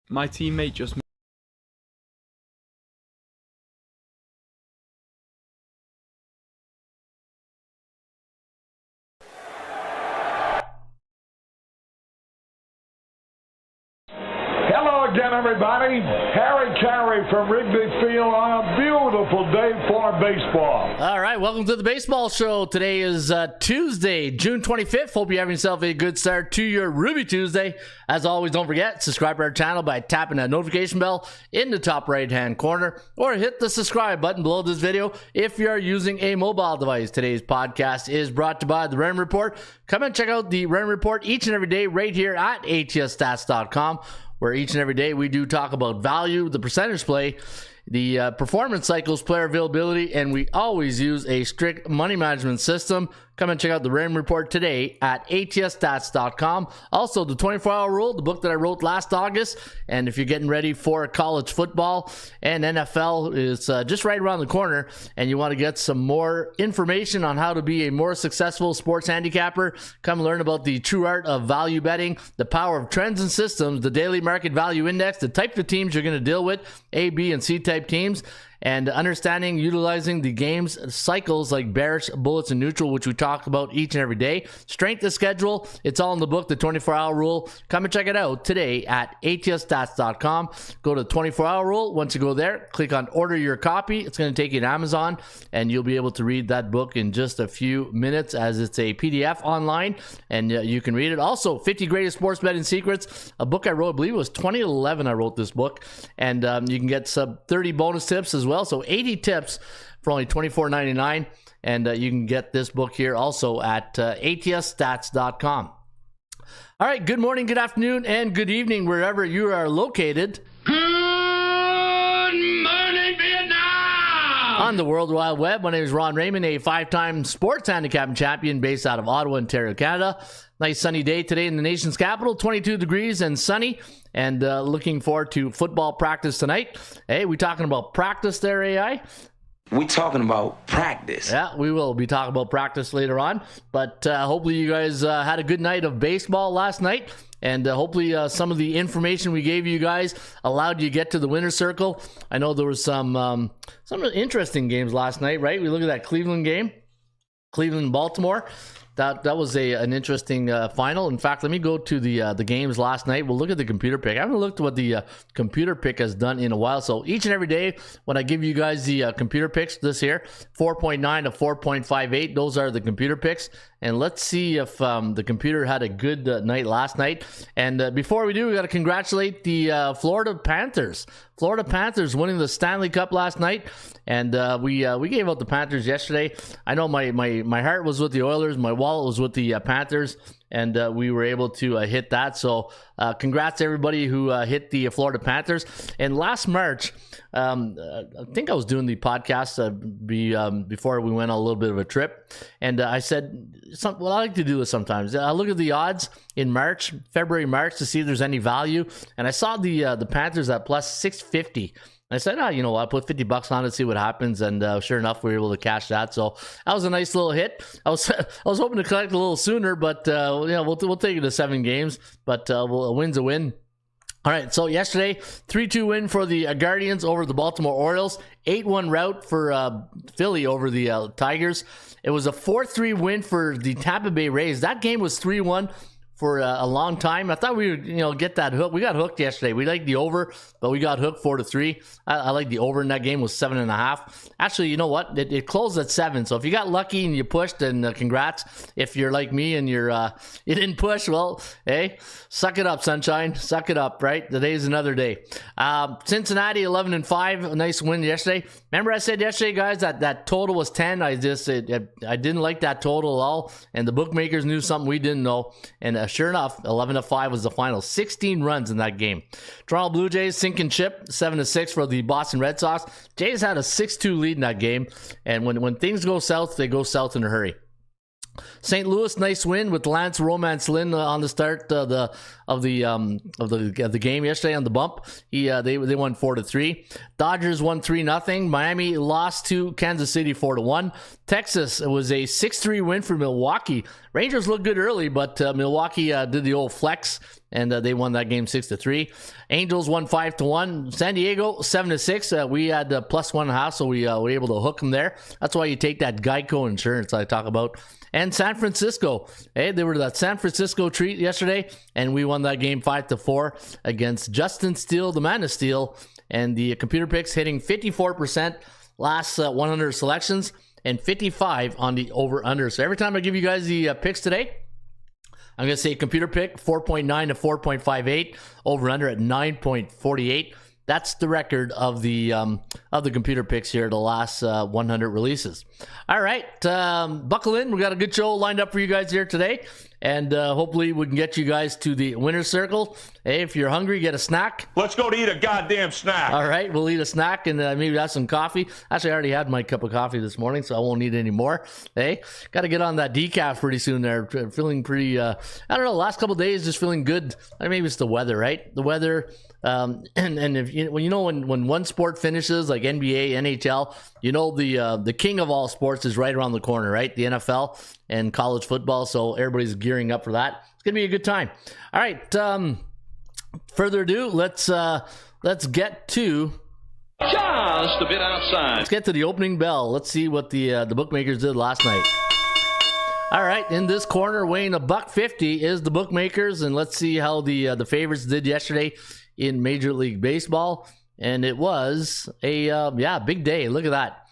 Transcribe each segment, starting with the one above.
My teammate just Hello again, everybody. Harry Carey from Wrigley Field on a beautiful day for baseball. All right, welcome to the baseball show. Today is Tuesday, June 25th. Hope you're having yourself a good start to your Ruby Tuesday. As always, don't forget, subscribe to our channel by tapping that notification bell in the top right-hand corner, or hit the subscribe button below this video if you're using a mobile device. Today's podcast is brought to you by the Raymond Report. Come and check out the Raymond Report each and every day right here at atsstats.com. where each and every day we do talk about value, the percentage play, the performance cycles, player availability, and we always use a strict money management system. Come and check out the Raymond Report today at atsstats.com. Also, the 24-hour rule, the book that I wrote last August. And if you're getting ready for college football and NFL is just right around the corner, and you want to get some more information on how to be a more successful sports handicapper, come learn about the true art of value betting, the power of trends and systems, the daily market value index, the type of teams you're going to deal with, A, B, and C type teams, and understanding, utilizing the game's cycles like bearish, bullets, and neutral, which we talk about each and every day. Strength of schedule, it's all in the book, the 24-hour rule. Come and check it out today at atsstats.com. Go to the 24-hour rule. Once you go there, click on order your copy. It's going to take you to Amazon, and you'll be able to read that book in just a few minutes as it's a PDF online, and you can read it. Also, 50 Greatest Sports Betting Secrets, a book I wrote, I believe it was 2011 I wrote this book, and you can get some 30 bonus tips as well. So 80 tips for only $24.99, and you can get this book here also at atsstats.com. All right, good morning, good afternoon, and good evening wherever you are located. Good morning, Vietnam! On the World Wide Web, my name is Ron Raymond, a five-time sports handicapping champion based out of Ottawa, Ontario, Canada. Nice sunny day today in the nation's capital, 22 degrees and sunny, and looking forward to football practice tonight. Hey, we talking about practice there, AI? We talking about practice. Yeah, we will be talking about practice later on, but hopefully you guys had a good night of baseball last night, and hopefully some of the information we gave you guys allowed you to get to the winner's circle. I know there was some interesting games last night, right? We look at that Cleveland game, Cleveland-Baltimore. That was an interesting final. In fact, let me go to the games last night. We'll look at the computer pick. I haven't looked at what the computer pick has done in a while. So each and every day when I give you guys the computer picks this here, 4.9 to 4.58, those are the computer picks. And let's see if the computer had a good night last night. And before we do, we got to congratulate the Florida Panthers. Florida Panthers winning the Stanley Cup last night, and we gave out the Panthers yesterday. I know my heart was with the Oilers, my wallet was with the Panthers, and we were able to hit that. So congrats to everybody who hit the Florida Panthers. And last March, I think I was doing the podcast before we went on a little bit of a trip, and I said, well, I like to do this sometimes. I look at the odds in February, March, to see if there's any value, and I saw the Panthers at plus 650. I said, you know what, I'll put $50 on it, see what happens, and sure enough, we were able to cash that. So that was a nice little hit. I was hoping to collect a little sooner, but we'll take it to 7 games. But a win's a win. All right, so yesterday, 3-2 win for the Guardians over the Baltimore Orioles. 8-1 rout for Philly over the Tigers. It was a 4-3 win for the Tampa Bay Rays. That game was 3-1 for a long time. I thought we would, get that hook. We got hooked yesterday. We liked the over, but we got hooked 4-3. I like the over in that game was 7.5. Actually, you know what? It closed at 7. So if you got lucky and you pushed, then congrats. If you're like me and you didn't push, well, hey, suck it up, sunshine. Suck it up, right? Today's another day. Cincinnati 11-5, a nice win yesterday. Remember I said yesterday, guys, that total was 10. I didn't like that total at all, and the bookmakers knew something we didn't know. And sure enough, 11-5 was the final. 16 runs in that game. Toronto Blue Jays sinking ship, 7-6 for the Boston Red Sox. Jays had a 6-2 lead in that game, and when things go south, they go south in a hurry. St. Louis, nice win with Lance Romance Lynn on the start of the game yesterday on the bump. They won 4-3. Dodgers won 3-0. Miami lost to Kansas City 4-1. Texas, it was a 6-3 win for Milwaukee. Rangers looked good early, but Milwaukee did the old flex, and they won that game 6-3. Angels won 5-1. San Diego 7-6. We had +1.5, so we were able to hook them there. That's why you take that Geico insurance I talk about. And San Francisco, they were that San Francisco treat yesterday, and we won that game 5-4 against Justin Steele, the man of steel, and the computer picks hitting 54% last 100 selections and 55 on the over-under. So every time I give you guys the picks today, I'm going to say computer pick 4.9 to 4.58, over-under at 9.48. That's the record of the computer picks here, the last 100 releases. All right, buckle in. We got a good show lined up for you guys here today, and hopefully we can get you guys to the winner's circle. Hey, if you're hungry, get a snack. Let's go to eat a goddamn snack. All right, we'll eat a snack and maybe have some coffee. Actually, I already had my cup of coffee this morning, so I won't need any more. Hey, got to get on that decaf pretty soon there. Feeling pretty, I don't know, last couple of days just feeling good. Maybe it's the weather, right? The weather. And if when one sport finishes, like NBA, NHL, the king of all sports is right around the corner, right? The NFL and college football. So everybody's gearing up for that. It's gonna be a good time. All right. Further ado, let's get to just a bit outside. Let's get to the opening bell. Let's see what the bookmakers did last night. All right, in this corner, weighing $150 is the bookmakers, and let's see how the favorites did yesterday in Major League Baseball. And it was a big day. Look at that.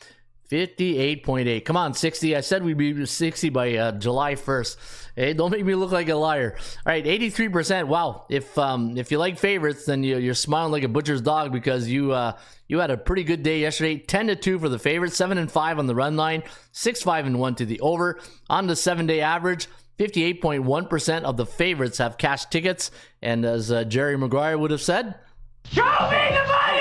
58.8. Come on, 60. I said we'd be 60 by July 1st. Hey, don't make me look like a liar. All right, 83%. Wow. If you like favorites, then you're smiling like a butcher's dog, because you had a pretty good day yesterday. 10-2 for the favorites, 7-5 on the run line, 6-5-1 to the over. On the 7-day average, 58.1% of the favorites have cash tickets. And as Jerry Maguire would have said, Show me the money!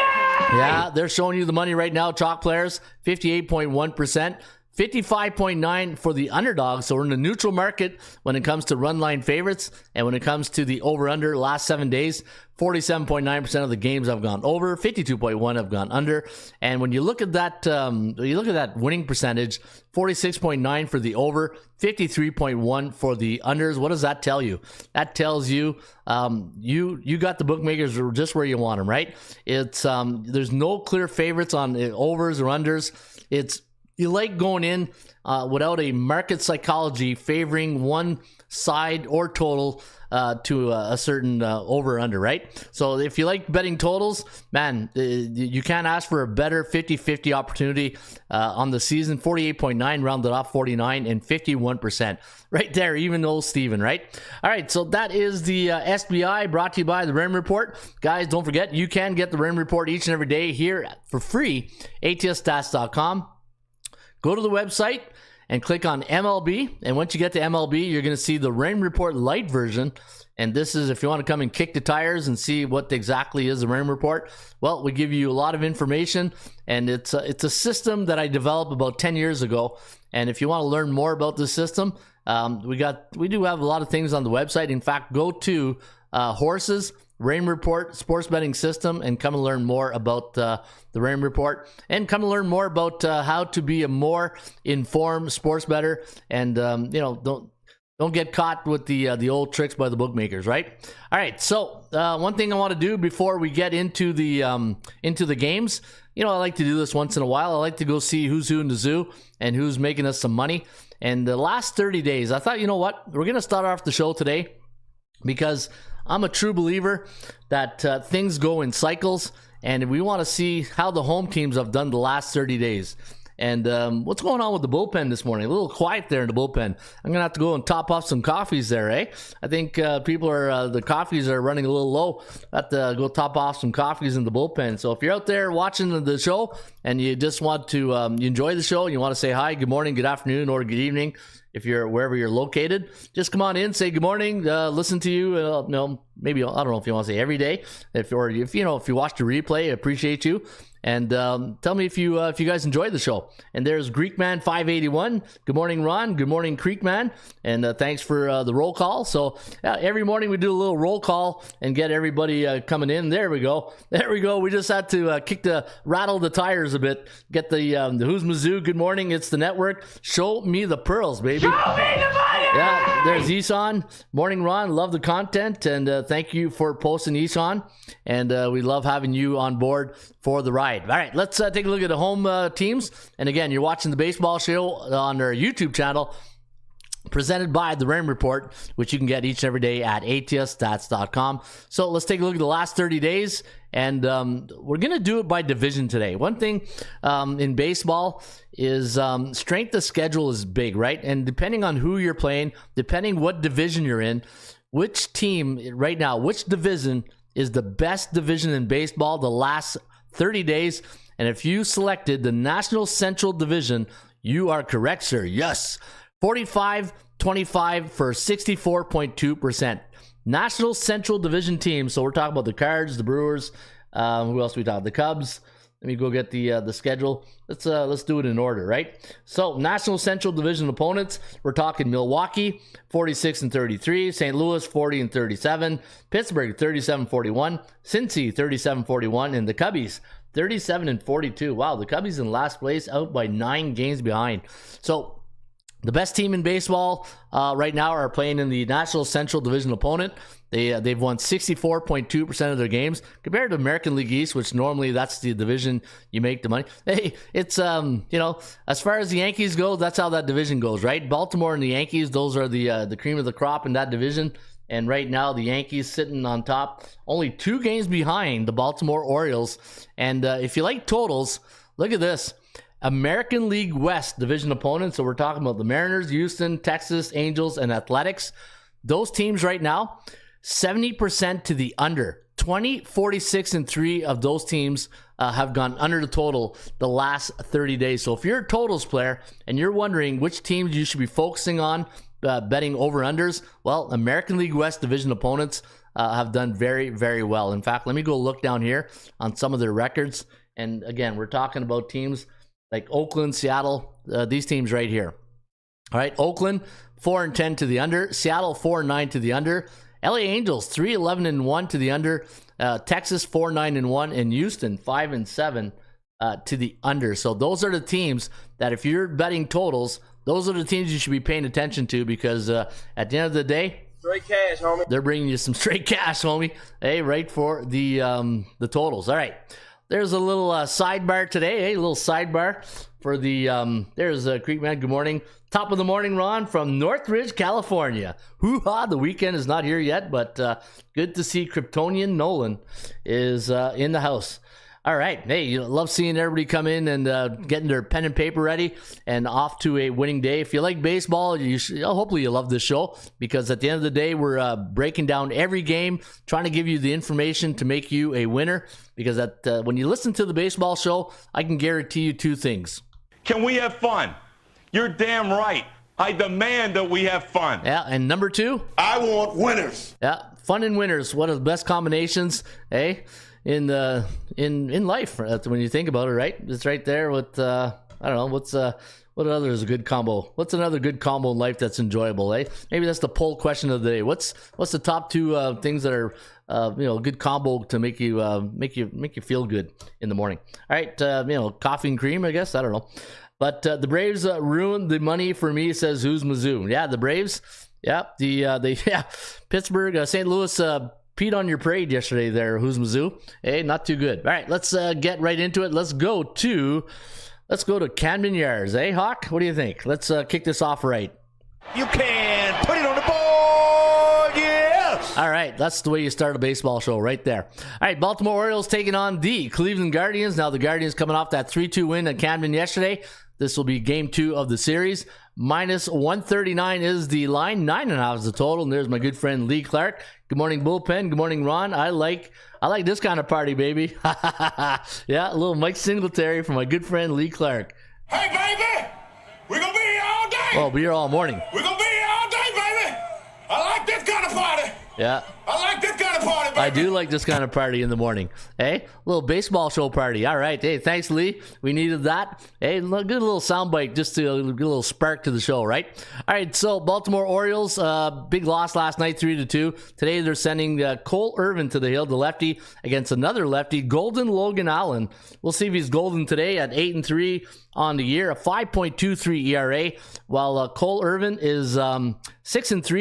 Yeah, they're showing you the money right now, chalk players, 58.1%. 55.9 for the underdogs. So we're in a neutral market when it comes to run line favorites, and when it comes to the over-under last 7 days, 47.9% of the games have gone over, 52.1 have gone under. And when you look at that, winning percentage, 46.9 for the over, 53.1 for the unders. What does that tell you? That tells you you got the bookmakers just where you want them, right? It's there's no clear favorites on overs or unders. You like going in without a market psychology favoring one side or total to a certain over or under, right? So if you like betting totals, man, you can't ask for a better 50-50 opportunity on the season. 48.9 rounded off 49 and 51%. Right there, even old Steven, right? All right, so that is the SBI brought to you by the Raymond Report. Guys, don't forget, you can get the Raymond Report each and every day here for free, atsstats.com. Go to the website and click on MLB. And once you get to MLB, you're going to see the Rain Report Lite version. And this is if you want to come and kick the tires and see what exactly is the Rain Report. Well, we give you a lot of information, and it's a system that I developed about 10 years ago. And if you want to learn more about this system, we do have a lot of things on the website. In fact, go to Horses Rain Report Sports Betting System and come and learn more about the Rain Report, and come and learn more about how to be a more informed sports bettor, and don't get caught with the old tricks by the bookmakers, right? All right, so one thing I want to do before we get into the games, I like to do this once in a while. I like to go see who's who in the zoo and who's making us some money. And the last 30 days, I thought, you know what, we're going to start off the show today because I'm a true believer that things go in cycles, and we want to see how the home teams have done the last 30 days. And what's going on with the bullpen this morning? A little quiet there in the bullpen. I'm going to have to go and top off some coffees there, eh? I think the coffees are running a little low. I have to go top off some coffees in the bullpen. So if you're out there watching the show and you just want to you enjoy the show and you want to say hi, good morning, good afternoon, or good evening, if you're wherever you're located, just come on in, say good morning, listen to you, maybe, I don't know if you want to say every day. If you watch the replay, I appreciate you. And tell me if you guys enjoyed the show. And there's Greekman581. Good morning, Ron. Good morning, Creekman. And thanks for the roll call. So every morning we do a little roll call and get everybody coming in. There we go. We just had to rattle the tires a bit. Get the Who's Mizzou. Good morning. It's the network. Show me the pearls, baby. Show me the money! Yeah, there's Isan. Morning, Ron. Love the content. And thank you for posting, Isan. And we love having you on board for the ride. All right, let's take a look at the home teams. And again, you're watching the baseball show on our YouTube channel, presented by the Raymond Report, which you can get each and every day at atsstats.com. So let's take a look at the last 30 days. And we're going to do it by division today. One thing in baseball is strength of schedule is big, right? And depending on who you're playing, depending what division you're in, which team right now, which division is the best division in baseball the last 30 days. And if you selected the National Central Division, you are correct, sir. Yes. 45-25 for 64.2%. National Central Division teams. So we're talking about the Cards, the Brewers. Who else we talking? The Cubs. Let me go get the schedule. Let's do it in order, right? So National Central Division opponents, we're talking Milwaukee 46-33, St. Louis 40-37, Pittsburgh 37-41, Cincy 37-41, and the Cubbies 37-42. Wow, the Cubbies in last place, out by 9 games behind. So the best team in baseball right now are playing in the National Central Division opponent. They've won 64.2% of their games compared to American League East, which normally that's the division you make the money. Hey, it's as far as the Yankees go, that's how that division goes, right? Baltimore and the Yankees, those are the cream of the crop in that division. And right now, the Yankees sitting on top, only 2 games behind the Baltimore Orioles. And if you like totals, look at this. American League West division opponents. So we're talking about the Mariners, Houston, Texas, Angels, and Athletics. Those teams right now, 70% to the under. 20, 46, and 3 of those teams have gone under the total the last 30 days. So if you're a totals player and you're wondering which teams you should be focusing on betting over-unders, well, American League West division opponents have done very, very well. In fact, let me go look down here on some of their records. And again, we're talking about teams like Oakland, Seattle, these teams right here. All right, Oakland, 4-10 to the under. Seattle, 4-9 to the under. LA Angels, 3-11-1 to the under. Texas, 4-9-1. And Houston, 5-7 to the under. So those are the teams that if you're betting totals, those are the teams you should be paying attention to because at the end of the day, straight cash, homie. They're bringing you some straight cash, homie. Hey, right for the totals. All right. There's a little sidebar today, a little sidebar for the, there's Creekman, good morning. Top of the morning, Ron, from Northridge, California. Hoo-ha, the weekend is not here yet, but good to see Kryptonian Nolan is in the house. All right. Hey, love seeing everybody come in and getting their pen and paper ready and off to a winning day. If you like baseball, hopefully you love this show because at the end of the day, we're breaking down every game, trying to give you the information to make you a winner because when you listen to the baseball show, I can guarantee you 2 things. Can we have fun? You're damn right. I demand that we have fun. Yeah, and number 2? I want winners. Yeah, fun and winners. One of the best combinations, in life when you think about it, right? It's right there with I don't know what other is a good combo. What's another good combo in life that's enjoyable? Maybe that's the poll question of the day. What's the top 2 things that are good combo to make you feel good in the morning? All right, coffee and cream, I guess. I don't know, but the Braves ruined the money for me. Says Who's Mizzou? Yeah, the Braves. Yeah, Pittsburgh, St. Louis. Pete on your parade yesterday there, Who's Mizzou? Hey, not too good. All right, let's get right into it. Let's go to Camden Yards. Hey, Hawk, what do you think? Let's kick this off right. You can put it on the board, yes! All right, that's the way you start a baseball show right there. All right, Baltimore Orioles taking on the Cleveland Guardians. Now the Guardians coming off that 3-2 win at Camden yesterday. This will be game 2 of the series. -139 is the line. 9.5 is the total. And there's my good friend Lee Clark. Good morning, Bullpen. Good morning, Ron. I like this kind of party, baby. Yeah, a little Mike Singletary from my good friend Lee Clark. Hey, baby! We're gonna be here all day! Well, we're here all morning. We're gonna be here all day, baby! I like this kind of party! Yeah. I like this kind party, baby. I do like this kind of party in the morning. Hey, little baseball show party. All right. Hey, thanks, Lee. We needed that. Hey, good little soundbite just to give a little spark to the show, right? All right. So Baltimore Orioles, big loss last night, 3-2. Today they're sending Cole Irvin to the hill, the lefty, against another lefty, Golden Logan Allen. We'll see if he's golden today at 8-3 on the year, a 5.23 ERA, while Cole Irvin is 6-3,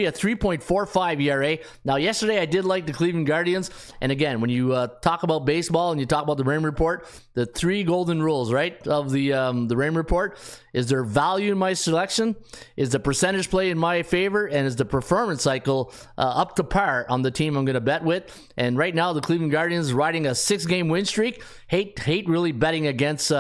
a 3.45 ERA. Now, yesterday I did like the Cleveland Guardians, and again, when you talk about baseball and you talk about the Raymond Report, the 3 golden rules, right, of the Raymond Report is there value in my selection, is the percentage play in my favor, and is the performance cycle up to par on the team I'm going to bet with. And right now, the Cleveland Guardians is riding a 6-game win streak. Hate really betting against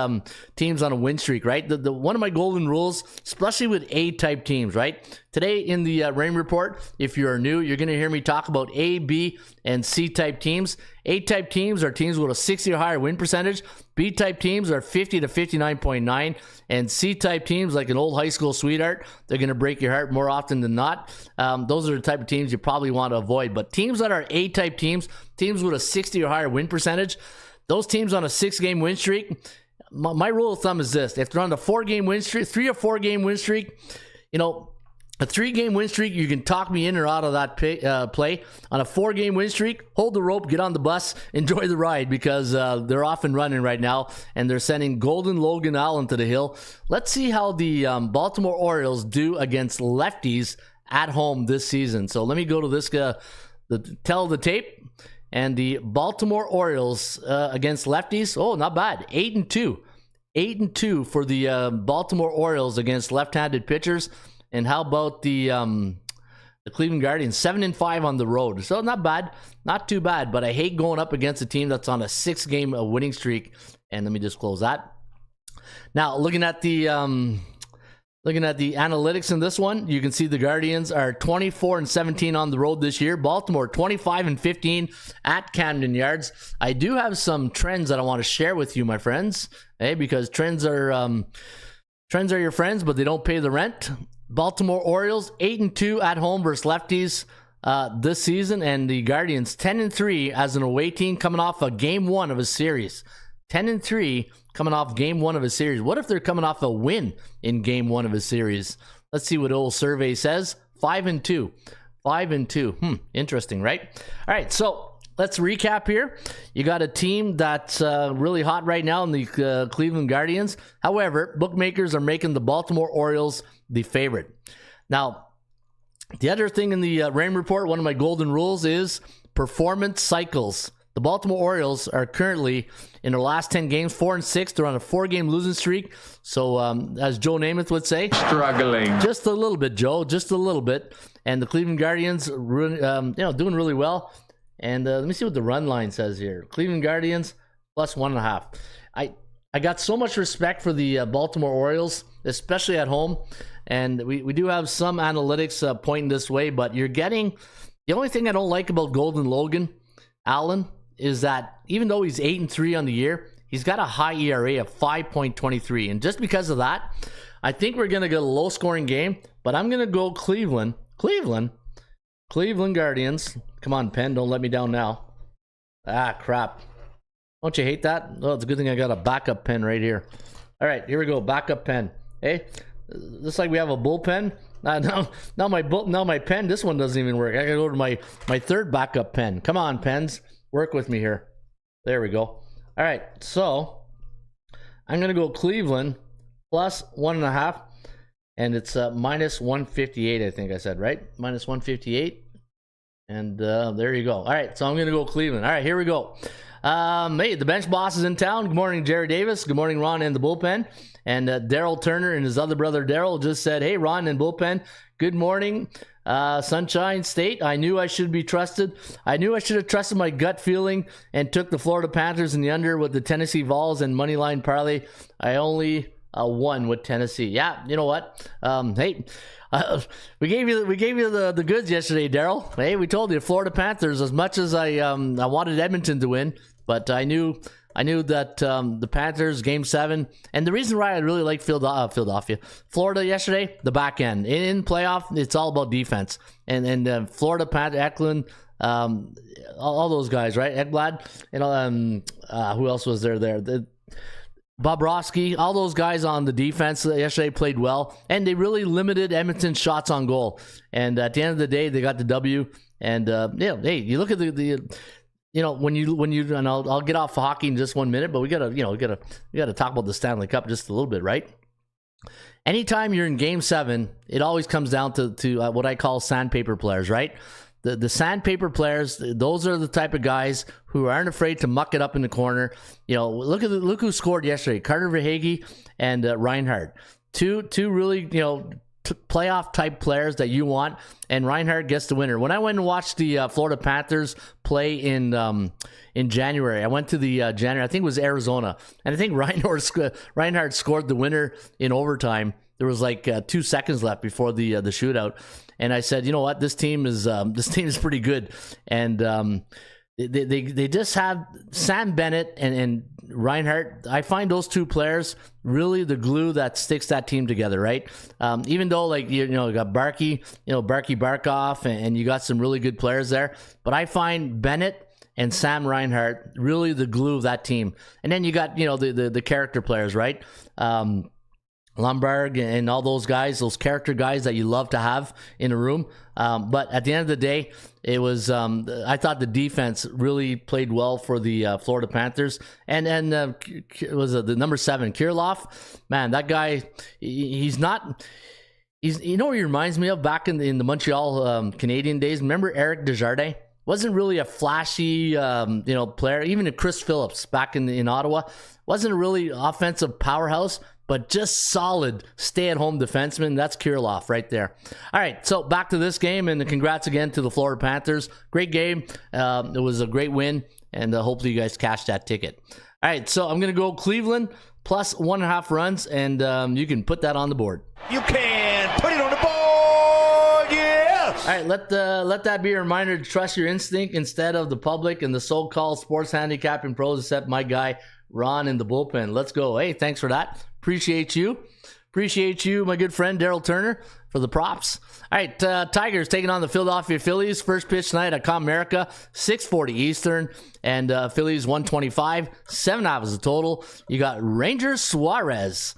teams on a win streak, right? The one of my golden rules, especially with A-type teams, right? Today in the Rain Report, if you're new, you're going to hear me talk about A, B, and C-type teams. A-type teams are teams with a 60 or higher win percentage. B-type teams are 50 to 59.9. And C-type teams, like an old high school sweetheart, they're going to break your heart more often than not. Those are the type of teams you probably want to avoid. But teams that are A-type teams with a 60 or higher win percentage, those teams on a 6-game win streak, my rule of thumb is this. If they're on a 4-game win streak, 3 or 4-game win streak, you know, a 3-game win streak, you can talk me in or out of that play. On a 4-game win streak, hold the rope, get on the bus, enjoy the ride, because they're off and running right now, and they're sending Golden Logan Allen to the hill. Let's see how the Baltimore Orioles do against lefties at home this season. So let me go to this tell the tape. And the Baltimore Orioles against lefties, oh, not bad, 8-2. 8-2 for the Baltimore Orioles against left-handed pitchers. And how about the Cleveland Guardians? 7-5 on the road. So not bad. Not too bad. But I hate going up against a team that's on a 6-game winning streak. And let me just close that. Now, looking at the analytics in this one, you can see the Guardians are 24-17 on the road this year. Baltimore 25-15 at Camden Yards. I do have some trends that I want to share with you, my friends. Hey, because trends are your friends, but they don't pay the rent. Baltimore Orioles 8-2 at home versus lefties this season, and the Guardians 10-3 as an away team coming off a game 1 of a series. 10-3 coming off game 1 of a series. What if they're coming off a win in game 1 of a series? Let's see what old survey says. 5-2. 5-2. Interesting, right? All right, so let's recap here. You got a team that's really hot right now in the Cleveland Guardians. However, bookmakers are making the Baltimore Orioles the favorite. Now, the other thing in the Rain Report, one of my golden rules, is performance cycles. The Baltimore Orioles are currently in their last 10 games, 4-6. They're on a 4-game losing streak. So, as Joe Namath would say, Struggling. Just a little bit, Joe, just a little bit. And the Cleveland Guardians, doing really well. And let me see what the run line says here. Cleveland Guardians plus 1.5. I got so much respect for the Baltimore Orioles, especially at home. And we do have some analytics pointing this way, but you're getting the only thing I don't like about Golden Logan Allen is that even though he's 8-3 on the year, he's got a high ERA of 5.23. And just because of that, I think we're going to get a low scoring game, but I'm going to go Cleveland Guardians. Come on, pen, don't let me down now. Ah, crap. Don't you hate that? Oh, it's a good thing I got a backup pen right here. All right, here we go, backup pen. Hey, just like we have a bullpen. Now my pen, this one doesn't even work. I gotta go to my third backup pen. Come on, pens, work with me here. There we go. All right, so I'm gonna go Cleveland plus 1.5, and it's minus 158. I think I said right, minus 158, and there you go. All right, so I'm gonna go Cleveland. All right, here we go. Hey, the bench boss is in town. Good morning, Jerry Davis. Good morning, Ron and the bullpen. And Daryl Turner and his other brother Daryl just said, hey, Ron and bullpen, good morning. Sunshine State, I knew I should be trusted. I knew I should have trusted my gut feeling and took the Florida Panthers in the under with the Tennessee Vols and moneyline parlay. I only won with Tennessee. Yeah, you know what? Hey, we gave you the goods yesterday, Daryl. Hey, we told you Florida Panthers. As much as I wanted Edmonton to win, but I knew that the Panthers Game 7, and the reason why I really like Philadelphia, Florida yesterday, the back end in playoff, it's all about defense, and Florida Panther Eklund, all those guys, right? Ekblad, who else was there? Bobrovsky, all those guys on the defense yesterday played well, and they really limited Edmonton's shots on goal. And at the end of the day, they got the W. And hey, you look at when you and I'll get off hockey in just 1 minute, but we gotta talk about the Stanley Cup just a little bit, right? Anytime you're in Game 7, it always comes down to what I call sandpaper players, right? The sandpaper players, those are the type of guys who aren't afraid to muck it up in the corner. Look who scored yesterday: Carter Verhaeghe and Reinhart. Two really playoff type players that you want, and Reinhart gets the winner. When I went and watched the Florida Panthers play in January, I went to the January, I think it was Arizona, and I think Reinhart scored the winner in overtime. There was like 2 seconds left before the shootout, and I said, you know what, this team is pretty good, and they just have Sam Bennett and Reinhart. I find those two players really the glue that sticks that team together, right? Even though you got Barkey, Barkov, and you got some really good players there, but I find Bennett and Sam Reinhart really the glue of that team. And then you got the character players, right? Lombard and all those guys, those character guys that you love to have in a room. But at the end of the day, it was I thought the defense really played well for the Florida Panthers. And was the number 7 Kirilloff? Man, that guy, he's what he reminds me of back in the Montreal Canadian days. Remember Eric Desjardins? Wasn't really a flashy player. Even Chris Phillips back in Ottawa wasn't a really offensive powerhouse, but just solid stay-at-home defenseman. That's Kirilloff right there. All right, so back to this game, and congrats again to the Florida Panthers. Great game. It was a great win, and hopefully you guys cashed that ticket. All right, so I'm going to go Cleveland plus 1.5 runs, and you can put that on the board. You can put it on the board, yeah! All right, let that be a reminder to trust your instinct instead of the public and the so-called sports handicapping pros, except my guy, Ron, in the bullpen. Let's go. Hey, thanks for that. Appreciate you, my good friend Daryl Turner, for the props. All right, Tigers taking on the Philadelphia Phillies. First pitch tonight at Comerica, 6:40 Eastern, and Phillies 125, 7.5 is the total. You got Ranger Suarez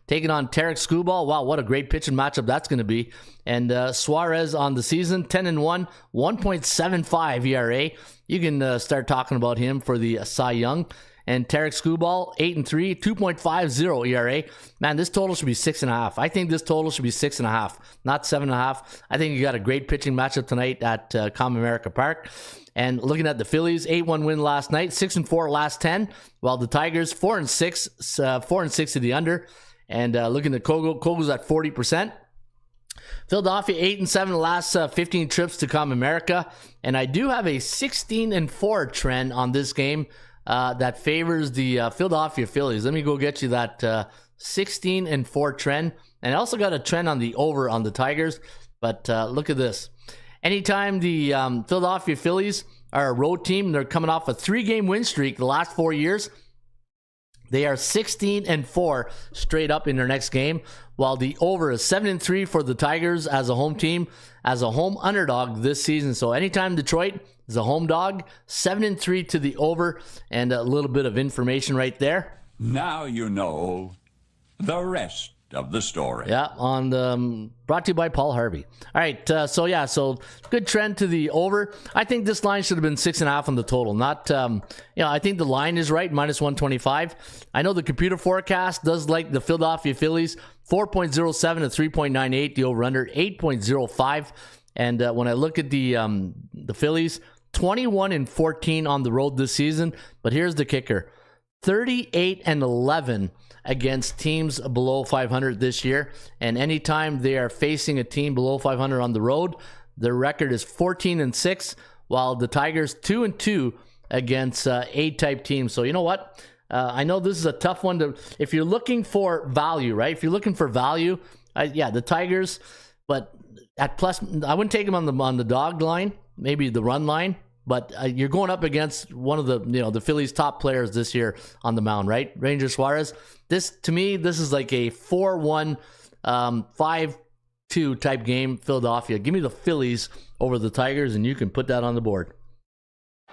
taking on Tarik Skubal. Wow, what a great pitching matchup that's going to be. And Suarez on the season, 10-1, 1.75 ERA. You can start talking about him for the Cy Young. And Tarik Skubal, 8-3, 2.50 ERA. Man, this total should be 6.5. I think this total should be 6.5, not 7.5. I think you got a great pitching matchup tonight at Comerica Park. And looking at the Phillies, 8-1 win last night, 6-4 last 10, while the Tigers 4-6, 4-6 to the under. And looking at Kogo's at 40%. Philadelphia 8-7 the last 15 trips to Comerica, and I do have a 16-4 trend on this game that favors the Philadelphia Phillies. Let me go get you that 16-4 trend, and I also got a trend on the over on the Tigers. But look at this. Anytime the Philadelphia Phillies are a road team, they're coming off a 3-game win streak the last 4 years. They are 16-4 straight up in their next game, while the over is 7-3 for the Tigers as a home team, as a home underdog this season. So anytime Detroit is a home dog, 7-3 to the over, and a little bit of information right there. Now you know the rest of the story. Yeah, on the brought to you by Paul Harvey. All right, so good trend to the over. I think this line should have been 6.5 on the total. Not, I think the line is right, minus 125. I know the computer forecast does like the Philadelphia Phillies, 4.07 to 3.98. The over/under 8.05. And when I look at the Phillies, 21-14 on the road this season. But here's the kicker: 38-11 against teams below 500 this year. And anytime they are facing a team below 500 on the road, their record is 14-6, while the Tigers 2-2 against A-type teams. So you know what? I know this is a tough one to, if you're looking for value, right? If you're looking for value, the Tigers, but at plus, I wouldn't take them on the dog line, maybe the run line. But you're going up against one of the Phillies' top players this year on the mound, right? Ranger Suarez. To me, this is like a 4-1, 5-2 6-2 type game, Philadelphia. Give me the Phillies over the Tigers, and you can put that on the board.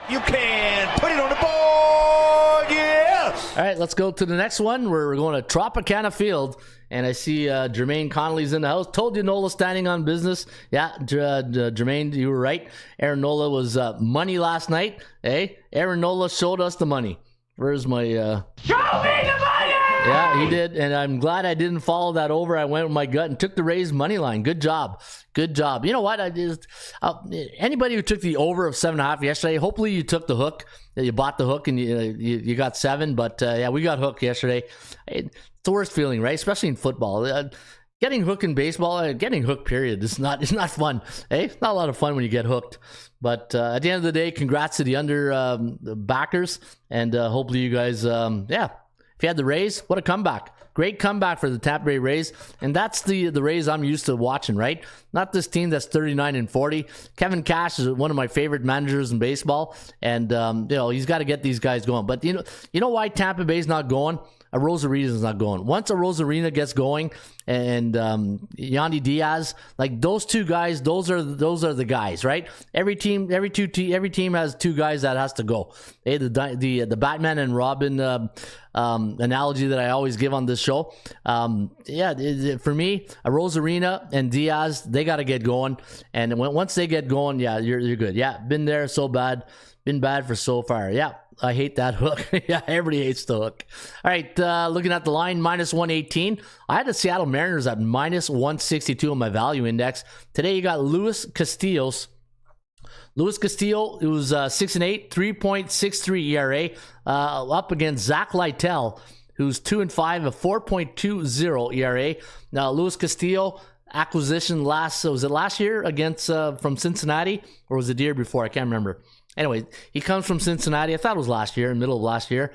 You can put it on the board. Yes. All right, let's go to the next one. We're going to Tropicana Field, and I see Jermaine Connolly's in the house. Told you Nola standing on business. Yeah, Jermaine, you were right. Aaron Nola was money last night. Hey, Aaron Nola showed us the money. Where's my... Show me the money! Yeah, he did, and I'm glad I didn't follow that over. I went with my gut and took the Rays money line. Good job. Good job. You know what? Anybody who took the over of 7.5 yesterday, hopefully you took the hook. You bought the hook and you got 7, but yeah, we got hooked yesterday. It's the worst feeling, right? Especially in football. Getting hooked in baseball, getting hooked, period. It's not fun. Hey, it's not a lot of fun when you get hooked. But at the end of the day, congrats to the backers, and hopefully you guys, if you had the Rays, what a comeback. Great comeback for the Tampa Bay Rays. And that's the Rays I'm used to watching, right? Not this team that's 39-40. Kevin Cash is one of my favorite managers in baseball. And, he's got to get these guys going. But you know why Tampa Bay's not going? A Rosarina's not going. Once a Rosarina gets going, and Yandy Diaz, like those two guys, those are the guys, right? Every team has two guys that has to go. Hey, the Batman and Robin analogy that I always give on this show. For me, a Rosarina and Diaz, they got to get going, and once they get going, yeah, you're good. Yeah, been there, so bad, been bad for so far. Yeah. I hate that hook. Yeah, everybody hates the hook. All right, looking at the line, minus 118. I had the Seattle Mariners at minus 162 on my value index. Today you got Luis Castillo. Luis Castillo, it was 6-8, 3.63 ERA, up against Zack Littell, who's 2-5, a 4.20 ERA. Now, Luis Castillo, acquisition was it last year against from Cincinnati, or was it the year before? I can't remember. Anyway, he comes from Cincinnati. I thought it was last year, middle of last year.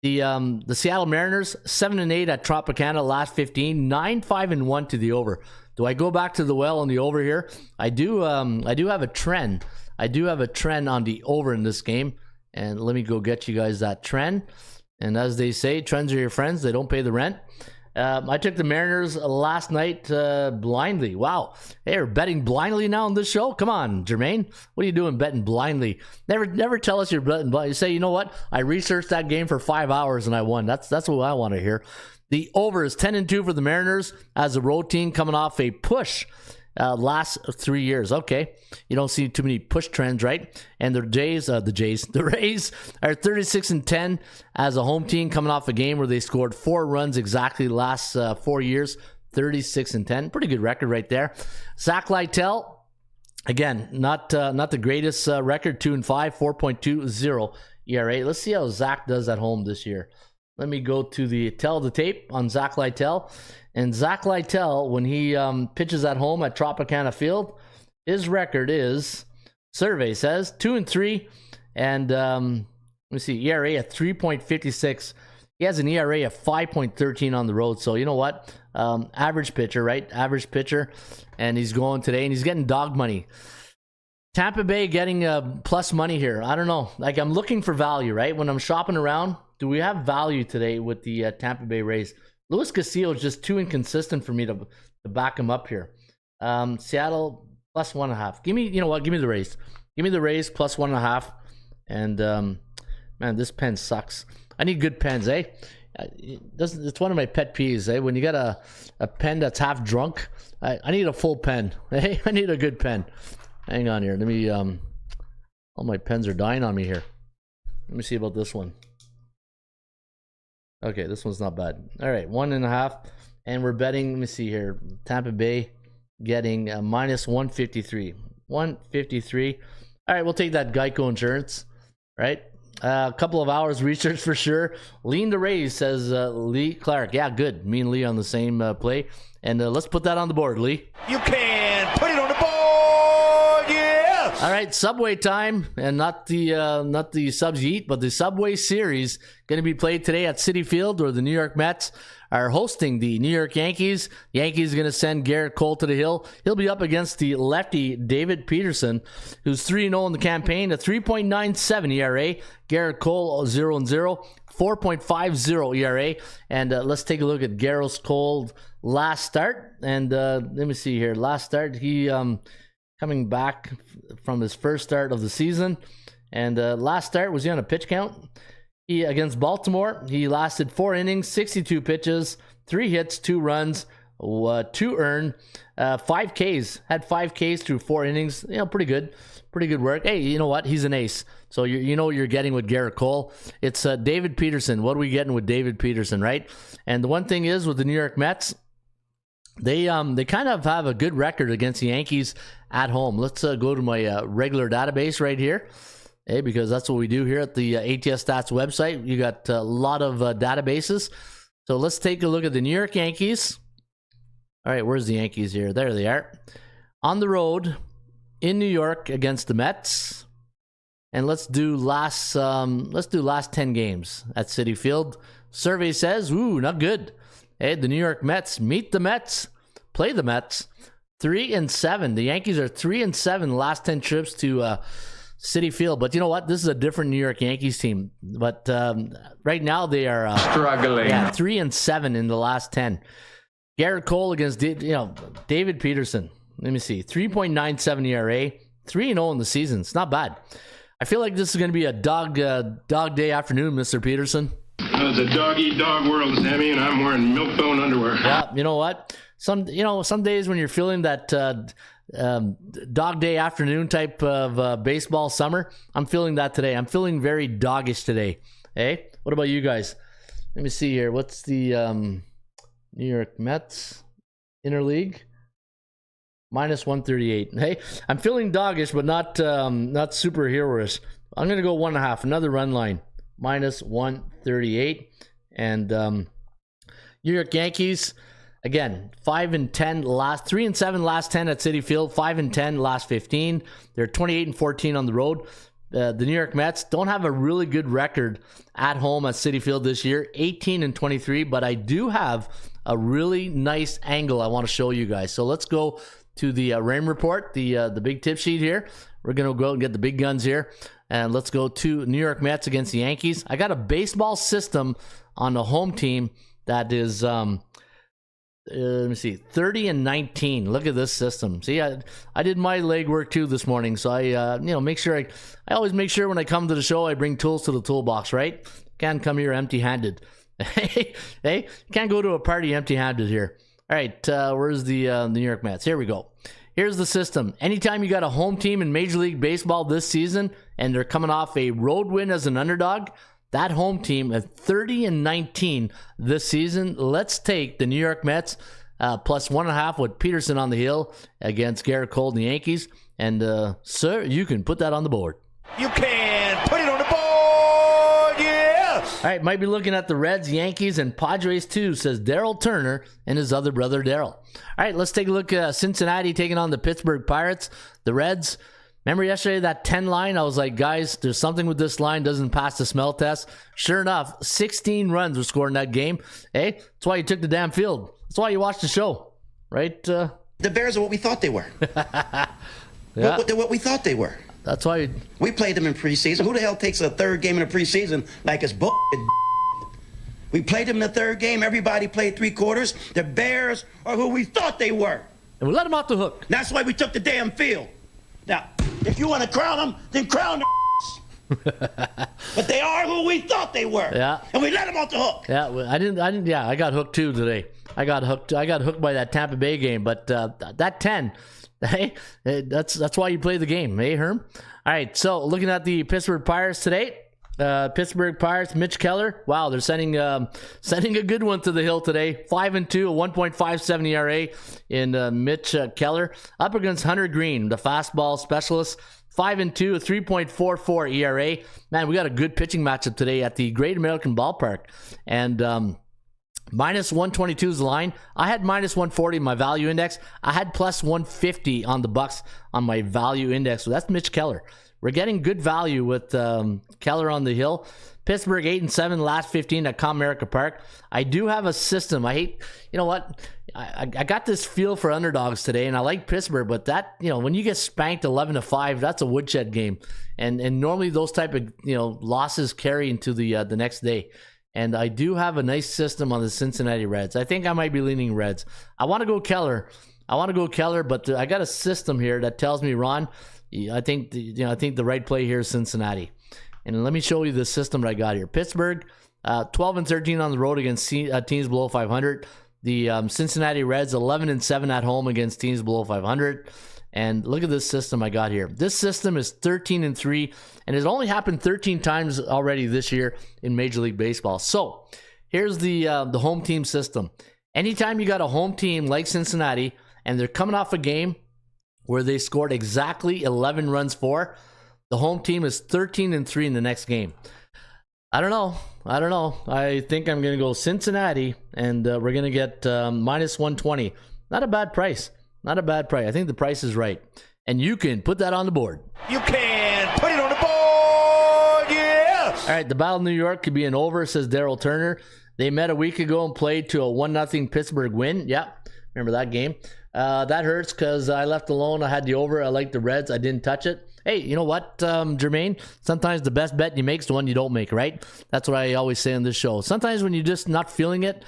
The Seattle Mariners, 7-8 at Tropicana last 15, 9-5-1 to the over. Do I go back to the well on the over here? I do have a trend. I do have a trend on the over in this game. And let me go get you guys that trend. And as they say, trends are your friends. They don't pay the rent. I took the Mariners last night blindly. Wow. They're betting blindly now on this show? Come on, Jermaine. What are you doing betting blindly? Never tell us you're betting blindly. You say, you know what? I researched that game for 5 hours and I won. That's what I want to hear. The over is 10-2 for the Mariners as a road team coming off a push last 3 years. Okay. You don't see too many push trends, right? And the Rays are 36-10 as a home team coming off a game where they scored 4 runs exactly last 4 years. 36-10. Pretty good record right there. Zack Littell, again, not the greatest record, 2-5, 4.20 ERA. Let's see how Zack does at home this year. Let me go to the tape on Zack Littell. And Zack Littell, when he pitches at home at Tropicana Field, his record is, survey says, 2-3, and let me see, ERA at 3.56. He has an ERA of 5.13 on the road. So you know what? Average pitcher, right? Average pitcher, and he's going today, and he's getting dog money. Tampa Bay getting plus money here. I don't know. Like, I'm looking for value, right? When I'm shopping around, do we have value today with the Tampa Bay Rays? Luis Castillo is just too inconsistent for me to back him up here. Seattle plus 1.5. Give me, you know what? Give me the Rays. Give me the Rays plus 1.5. And man, this pen sucks. I need good pens, eh? It's one of my pet peeves, eh? When you got a pen that's half drunk, I need a full pen. Eh? I need a good pen. Hang on here. Let me. All my pens are dying on me here. Let me see about this one. Okay, this one's not bad. All right, 1.5, and we're betting. Let me see here. Tampa Bay getting minus 153. 153. All right, we'll take that Geico insurance. Right. A couple of hours research for sure. Lean the Rays, says Lee Clark. Yeah, good. Me and Lee on the same play. And let's put that on the board, Lee. You can put it on the board. Yes. All right, Subway time, and not the Subs you eat, but the Subway series going to be played today at Citi Field, where the New York Mets are hosting the New York Yankees. Yankees are going to send Gerrit Cole to the hill. He'll be up against the lefty David Peterson, who's 3-0 in the campaign, a 3.97 ERA. Gerrit Cole 0-0, 4.50 ERA. And let's take a look at Gerrit Cole's last start. And let me see here. Last start, he coming back from his first start of the season. And last start, was he on a pitch count? He against Baltimore, he lasted 4 innings, 62 pitches, 3 hits, 2 runs, 2 earned, 5 Ks. Had 5 Ks through 4 innings. Pretty good. Pretty good work. Hey, you know what? He's an ace. So you know what you're getting with Gerrit Cole. It's David Peterson. What are we getting with David Peterson, right? And the one thing is with the New York Mets, they kind of have a good record against the Yankees at home. Let's go to my regular database right here. Hey, because that's what we do here at the ATS Stats website. You got a lot of databases. So let's take a look at the New York Yankees. All right, where's the Yankees here? There they are. On the road in New York against the Mets. And let's do last 10 games at Citi Field. Survey says, ooh, not good. Hey, the New York Mets meet the Mets, play the Mets. 3-7. The Yankees are 3-7 the last 10 trips to Citi Field. But you know what? This is a different New York Yankees team. But right now they are Struggling. Yeah, 3-7 in the last 10. Gerrit Cole against David Peterson. Let me see. 3.97 ERA. 3-0 in the season. It's not bad. I feel like this is going to be a dog day afternoon, Mr. Peterson. It's a dog-eat-dog world, Sammy, and I'm wearing milk-bone underwear. Yeah, you know what? Some days when you're feeling that dog day afternoon type of baseball summer, I'm feeling that today. I'm feeling very doggish today. Hey, what about you guys? Let me see here. What's the New York Mets interleague? -138. Hey, I'm feeling doggish, but not super heroish. I'm gonna go 1.5. Another run line. -138. And New York Yankees, again, 5-10 last 3-7 last 10 at Citi Field, 5-10 last 15. They're 28-14 on the road. The New York Mets don't have a really good record at home at Citi Field this year, 18-23. But I do have a really nice angle I want to show you guys. So let's go to the Raymond report, the big tip sheet here. We're gonna go and get the big guns here. And let's go to New York Mets against the Yankees. I got a baseball system on the home team that is, let me see, 30-19. Look at this system. See, I did my legwork too this morning. So I make sure I always make sure when I come to the show, I bring tools to the toolbox, right? Can't come here empty-handed. Hey, can't go to a party empty-handed here. All right, where's the New York Mets? Here we go. Here's the system. Anytime you got a home team in Major League Baseball this season and they're coming off a road win as an underdog, that home team at 30-19 this season. Let's take the New York Mets +1.5 with Peterson on the hill against Gerrit Cole and the Yankees. And, sir, you can put that on the board. You can put it on the board, yeah! All right, might be looking at the Reds, Yankees, and Padres too, says Daryl Turner and his other brother Daryl. All right, let's take a look at Cincinnati taking on the Pittsburgh Pirates. The Reds, remember yesterday that 10 line? I was like, guys, there's something with this line, doesn't pass the smell test. Sure enough, 16 runs were scored in that game. Hey, that's why you took the damn field. That's why you watched the show, right? The Bears are what we thought they were. Yeah. What we thought they were. That's why we played them in preseason. Who the hell takes a third game in the preseason like it's bullshit? We played them in the third game. Everybody played 3 quarters. The Bears are who we thought they were. And we let them off the hook. That's why we took the damn field. Now, if you want to crown them, then crown them. But they are who we thought they were. Yeah. And we let them off the hook. Yeah, I didn't. Yeah, I got hooked too today. I got hooked by that Tampa Bay game. But that 10, hey, that's why you play the game, hey, Herm? All right, so looking at the Pittsburgh Pirates today. Pittsburgh Pirates, Mitch Keller. Wow, they're sending a good one to the hill today. 5-2, a 1.57 ERA in Mitch Keller. Up against Hunter Green, the fastball specialist. 5-2, a 3.44 ERA. Man, we got a good pitching matchup today at the Great American Ballpark. And -122 is the line. I had -140 in my value index. I had +150 on the Bucks on my value index. So that's Mitch Keller. We're getting good value with Keller on the hill. Pittsburgh 8-7 last 15 at Comerica Park. I do have a system. You know what? I got this feel for underdogs today, and I like Pittsburgh, but that, when you get spanked 11-5, that's a woodshed game. And normally those type of, losses carry into the next day. And I do have a nice system on the Cincinnati Reds. I think I might be leaning Reds. I want to go Keller. But I got a system here that tells me, Ron, I think the right play here is Cincinnati. And let me show you the system that I got here. Pittsburgh, 12-13 on the road against teams below 500. The Cincinnati Reds, 11-7 at home against teams below 500. And look at this system I got here. This system is 13-3, and it's only happened 13 times already this year in Major League Baseball. So here's the home team system. Anytime you got a home team like Cincinnati, and they're coming off a game where they scored exactly 11 runs for, the home team is 13-3 in the next game. I don't know. I think I'm going to go Cincinnati, and we're going to get minus 120. Not a bad price. I think the price is right. And you can put that on the board. You can put it on the board, yeah! All right, the Battle of New York could be an over, says Daryl Turner. They met a week ago and played to a 1-0 Pittsburgh win. Yeah, remember that game. That hurts because I left alone. I had the over. I like the Reds. I didn't touch it. Hey, you know what, Jermaine? Sometimes the best bet you make is the one you don't make, right? That's what I always say on this show. Sometimes when you're just not feeling it,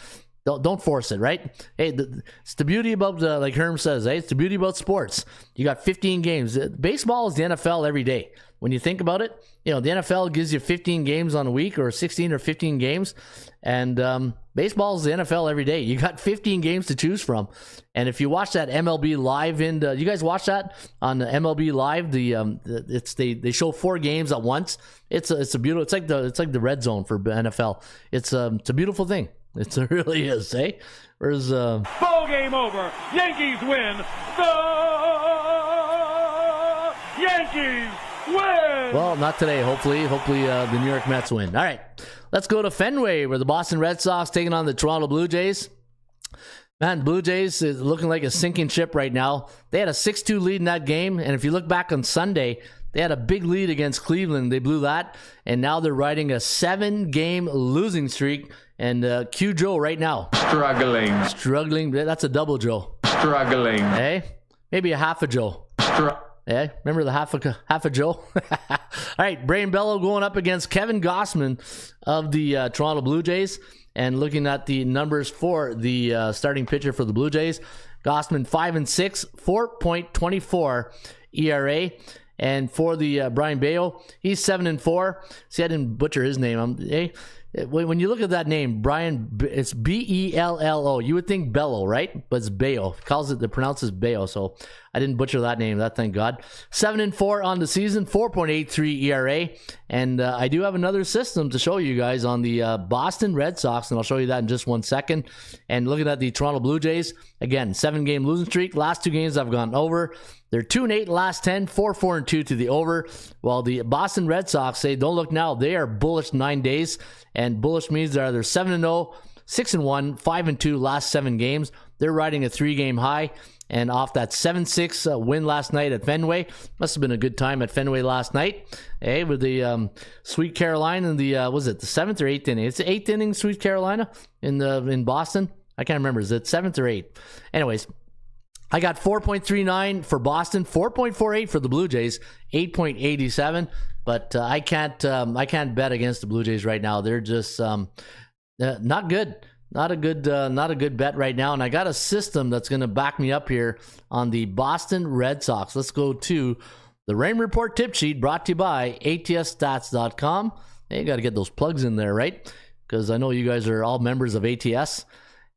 don't force it, right? Hey, it's the beauty about, like Herm says, it's the beauty about sports. You got 15 games. Baseball is the NFL every day. When you think about it, the NFL gives you 15 games on a week, or 16 or 15 games. And baseball is the NFL every day. You got 15 games to choose from. And if you watch that MLB Live, you guys watch that on the MLB Live, they show 4 games at once. It's a beautiful. It's like the red zone for NFL. It's a beautiful thing. It really is, eh? Where's Ball game over. Yankees win. The Yankees win. Well, not today. Hopefully, the New York Mets win. All right, let's go to Fenway, where the Boston Red Sox taking on the Toronto Blue Jays. Man, Blue Jays is looking like a sinking ship right now. They had a 6-2 lead in that game, and if you look back on Sunday, they had a big lead against Cleveland. They blew that, and now they're riding a 7-game losing streak. And cue Joe right now. Struggling. That's a double Joe. Struggling. Hey, maybe a half a Joe. Yeah, remember the half a Joe? All right, Brain Bello going up against Kevin Gausman of the Toronto Blue Jays. And looking at the numbers for the starting pitcher for the Blue Jays, Gausman 5-6, 4.24 ERA. And for the Brian Bello, he's 7-4. See, I didn't butcher his name. When you look at that name, Brian, it's Bello. You would think Bello, right? But it's Bello. Pronounces Bello. So I didn't butcher that name. Thank God. 7-4 on the season, 4.83 ERA. And I do have another system to show you guys on the Boston Red Sox, and I'll show you that in just 1 second. And looking at the Toronto Blue Jays, again, 7-game losing streak. Last 2 games I've gone over. They're 2-8 last 10, 4-4-2 to the over. While the Boston Red Sox say, don't look now, they are bullish 9 days. And bullish means they're either 7-0, 6-1, 5-2 last 7 games. They're riding a 3-game high. And off that 7-6 win last night at Fenway, must have been a good time at Fenway last night. Hey, with the Sweet Carolina in the, was it the 7th or 8th inning? It's the 8th inning, Sweet Carolina in Boston. I can't remember. Is it 7th or 8th? Anyways, I got 4.39 for Boston, 4.48 for the Blue Jays, 8.87. But I can't bet against the Blue Jays right now. They're just not good. Not a good bet right now. And I got a system that's going to back me up here on the Boston Red Sox. Let's go to the Rain Report tip sheet, brought to you by ATSstats.com. Hey, you got to get those plugs in there, right? Because I know you guys are all members of ATS.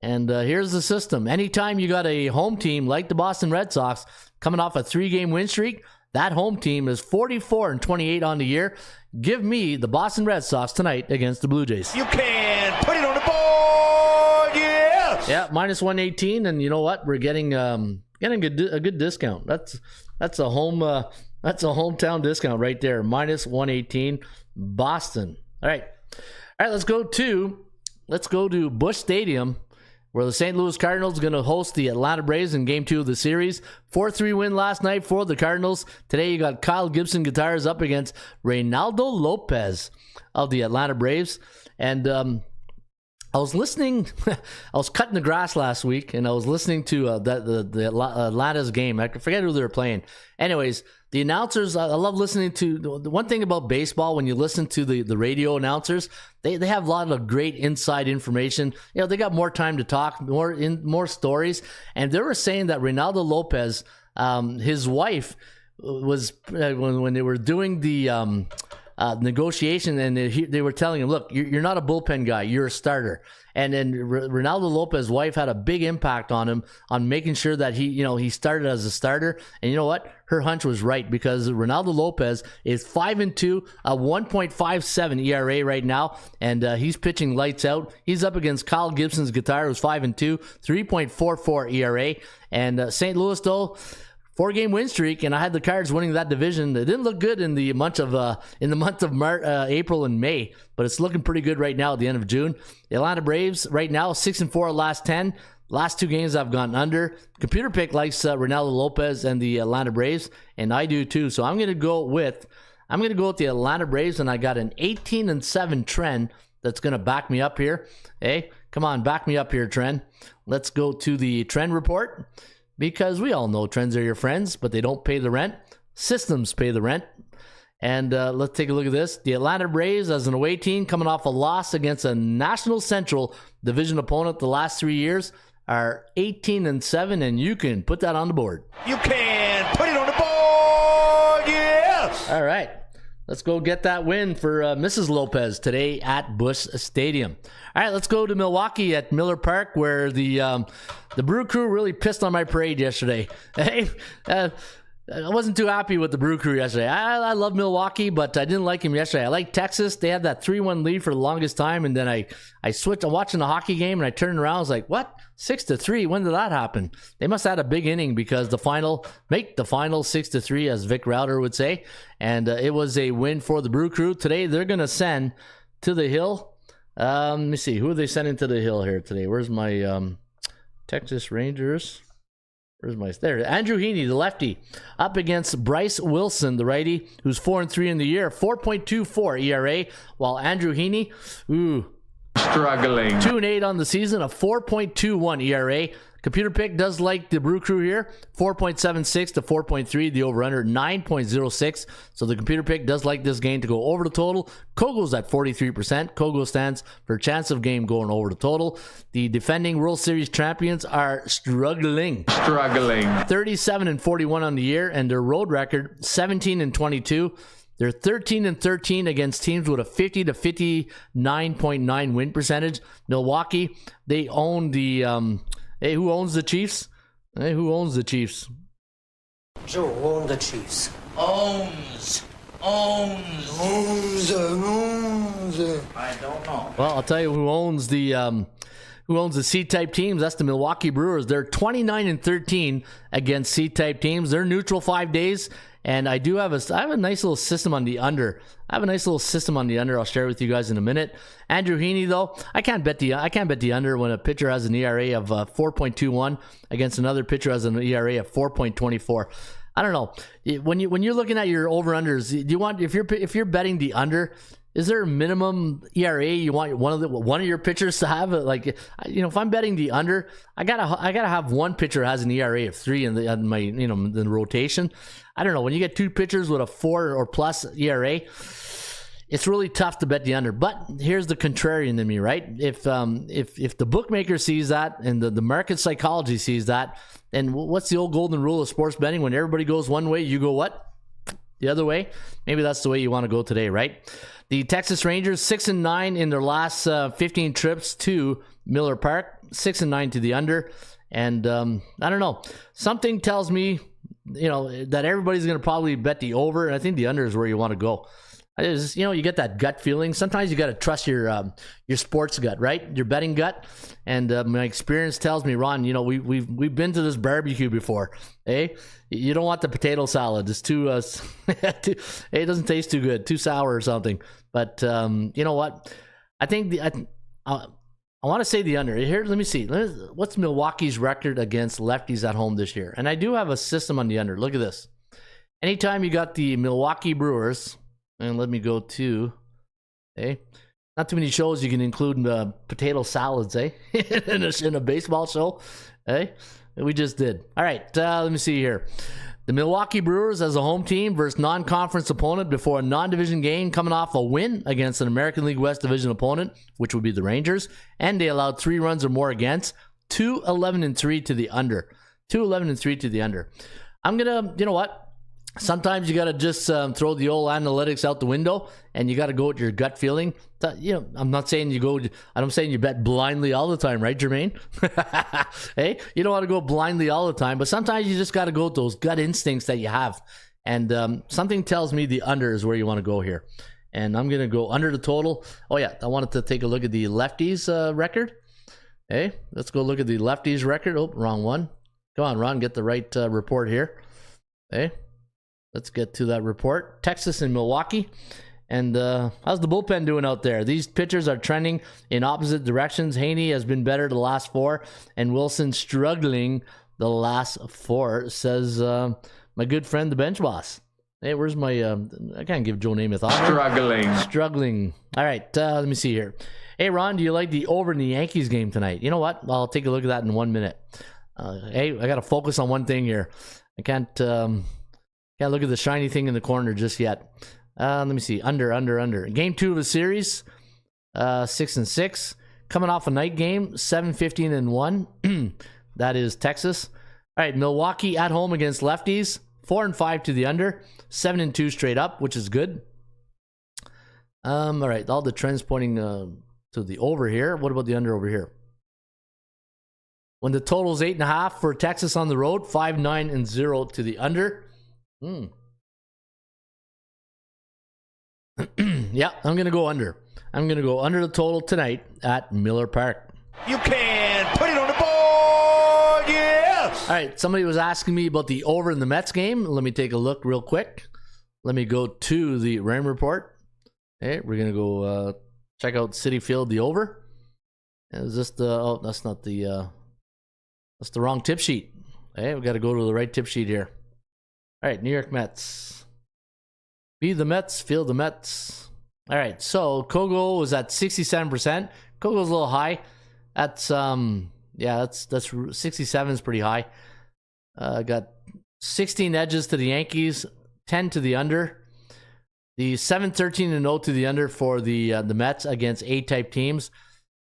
And here's the system. Anytime you got a home team like the Boston Red Sox coming off a 3-game win streak, that home team is 44-28 on the year. Give me the Boston Red Sox tonight against the Blue Jays. You can put it on the board, yeah! Yeah, minus 118, and you know what? We're getting a good discount. That's a hometown discount right there. Minus 118, Boston. All right, let's go to Busch Stadium, where the St. Louis Cardinals are going to host the Atlanta Braves in Game 2 of the series. 4-3 win last night for the Cardinals. Today you got Kyle Gibson guitars up against Reynaldo Lopez of the Atlanta Braves. And I was listening. I was cutting the grass last week, and I was listening to the Atlanta's game. I forget who they were playing. Anyways, the announcers. I love listening to the one thing about baseball. When you listen to the radio announcers, they have a lot of great inside information. You know, they got more time to talk, more stories, and they were saying that Reynaldo Lopez, his wife, was when they were doing the negotiation, and they were telling him, look, you're not a bullpen guy, you're a starter. And then Reynaldo Lopez's wife had a big impact on him, on making sure that he started as a starter. And you know what? Her hunch was right, because Reynaldo Lopez is 5-2, a 1.57 ERA right now, and he's pitching lights out. He's up against Kyle Gibson's guitar, who's 5-2, 3.44 ERA. And St. Louis, though, 4-game win streak, and I had the Cards winning that division. It didn't look good in the month of April and May, but it's looking pretty good right now at the end of June. The Atlanta Braves right now 6-4 last 10. Last 2 games I've gone under. Computer Pick likes Reynaldo Lopez and the Atlanta Braves, and I do too. So I'm gonna go with the Atlanta Braves, and I got an 18-7 trend that's gonna back me up here. Hey, come on, back me up here, trend. Let's go to the trend report. Because we all know trends are your friends, but they don't pay the rent. Systems pay the rent. And let's take a look at this. The Atlanta Braves, as an away team, coming off a loss against a National Central Division opponent the last 3 years, are 18-7, and you can put that on the board. You can put it on the board, yes! All right. Let's go get that win for Mrs. Lopez today at Busch Stadium. All right, let's go to Milwaukee at Miller Park, where the Brew Crew really pissed on my parade yesterday. Hey, I wasn't too happy with the Brew Crew yesterday. I love Milwaukee, but I didn't like him yesterday. I like Texas. They had that 3-1 lead for the longest time, and then I switched. I'm watching the hockey game, and I turned around. I was like, what? 6-3? When did that happen? They must have had a big inning, because make the final 6-3, as Vic Router would say. And it was a win for the Brew Crew. Today, they're going to send to the Hill. Let me see. Who are they sending to the Hill here today? Where's my Texas Rangers? There, Andrew Heaney, the lefty, up against Bryce Wilson, the righty, who's 4-3 in the year, 4.24 ERA, while Andrew Heaney, struggling, 2-8 on the season, a 4.21 ERA. Computer Pick does like the Brew Crew here, 4.76 to 4.3, the over-under 9.06. So the Computer Pick does like this game to go over the total. Kogo's at 43%. Kogo stands for chance of game going over the total. The defending World Series champions are struggling. 37-41 on the year, and their road record 17-22. They're 13-13 against teams with a 50 to 59.9 win percentage. Milwaukee, they own the hey, who owns the Chiefs? Hey, who owns the Chiefs? Joe owns the Chiefs. Owns. I don't know. Well, I'll tell you who owns the C-type teams. That's the Milwaukee Brewers. They're 29-13 against C-type teams. They're neutral 5 days. And I have a nice little system on the under. I'll share it with you guys in a minute. Andrew Heaney, though, I can't bet the under when a pitcher has an ERA of 4.21 against another pitcher has an ERA of 4.24. I don't know. When you're looking at your over-unders, do you want, if you're betting the under, is there a minimum ERA you want one of your pitchers to have? Like, if I'm betting the under, I gotta have one pitcher has an ERA of 3 in the rotation. I don't know. When you get 2 pitchers with a 4 or plus ERA, it's really tough to bet the under. But here's the contrarian in me, right? If the bookmaker sees that and the market psychology sees that, and what's the old golden rule of sports betting? When everybody goes one way, you go what? The other way? Maybe that's the way you want to go today, right? The Texas Rangers 6-9 in their last 15 trips to Miller Park, 6-9 to the under, and I don't know. Something tells me, that everybody's going to probably bet the over, and I think the under is where you want to go. You get that gut feeling. Sometimes you got to trust your sports gut, right? Your betting gut. And my experience tells me, Ron, we've been to this barbecue before. Hey, you don't want the potato salad. It's too it doesn't taste too good, too sour or something. But you know what? I think I want to say the under. Here, let me see. What's Milwaukee's record against lefties at home this year? And I do have a system on the under. Look at this. Anytime you got the Milwaukee Brewers, and let me go to, Not too many shows you can include potato salads, eh? in a baseball show, eh? We just did. All right, let me see here. The Milwaukee Brewers as a home team versus non-conference opponent before a non-division game, coming off a win against an American League West division opponent, which would be the Rangers, and they allowed 3 runs or more against. 2-11-3 to the under. 2-11-3 to the under. I'm gonna, you know what? Sometimes you gotta just throw the old analytics out the window, and you gotta go with your gut feeling. You know, I'm not saying I'm saying you bet blindly all the time, right, Jermaine? Hey, you don't want to go blindly all the time, but sometimes you just gotta go with those gut instincts that you have. And something tells me the under is where you want to go here, and I'm gonna go under the total. Oh yeah, I wanted to take a look at the lefties record. Hey, let's go look at the lefties record. Oh, wrong one. Come on, Ron, get the right report here. Hey. Let's get to that report. Texas and Milwaukee. And how's the bullpen doing out there? These pitchers are trending in opposite directions. Haney has been better the last 4, and Wilson struggling the last 4, says my good friend, the bench boss. Hey, where's my... I can't give Joe Namath off. Struggling. All right, let me see here. Hey, Ron, do you like the over in the Yankees game tonight? You know what? I'll take a look at that in 1 minute. Hey, I got to focus on one thing here. I can't look at the shiny thing in the corner just yet. Let me see. Under. Game 2 of the series, 6-6. Coming off a night game, 7-15-1. That is Texas. All right, Milwaukee at home against lefties, 4-5 to the under, 7-2 straight up, which is good. All right, all the trends pointing to the over here. What about the under over here? When the total's 8.5 for Texas on the road, 5-9-0 to the under. Yeah, I'm going to go under. I'm going to go under the total tonight at Miller Park. You can put it on the board, yes! All right, somebody was asking me about the over in the Mets game. Let me take a look real quick. Let me go to the Raymond report. Hey, we're going to go check out Citi Field, the over. Is this the... Oh, that's not the... that's the wrong tip sheet. Hey, we got to go to the right tip sheet here. All right, New York Mets. Be the Mets, feel the Mets. All right, so Kogo was at 67%. Kogo's a little high. That's that's 67 is pretty high. Got 16 edges to the Yankees, 10 to the under. The 7-13-0 to the under for the Mets against A-type teams.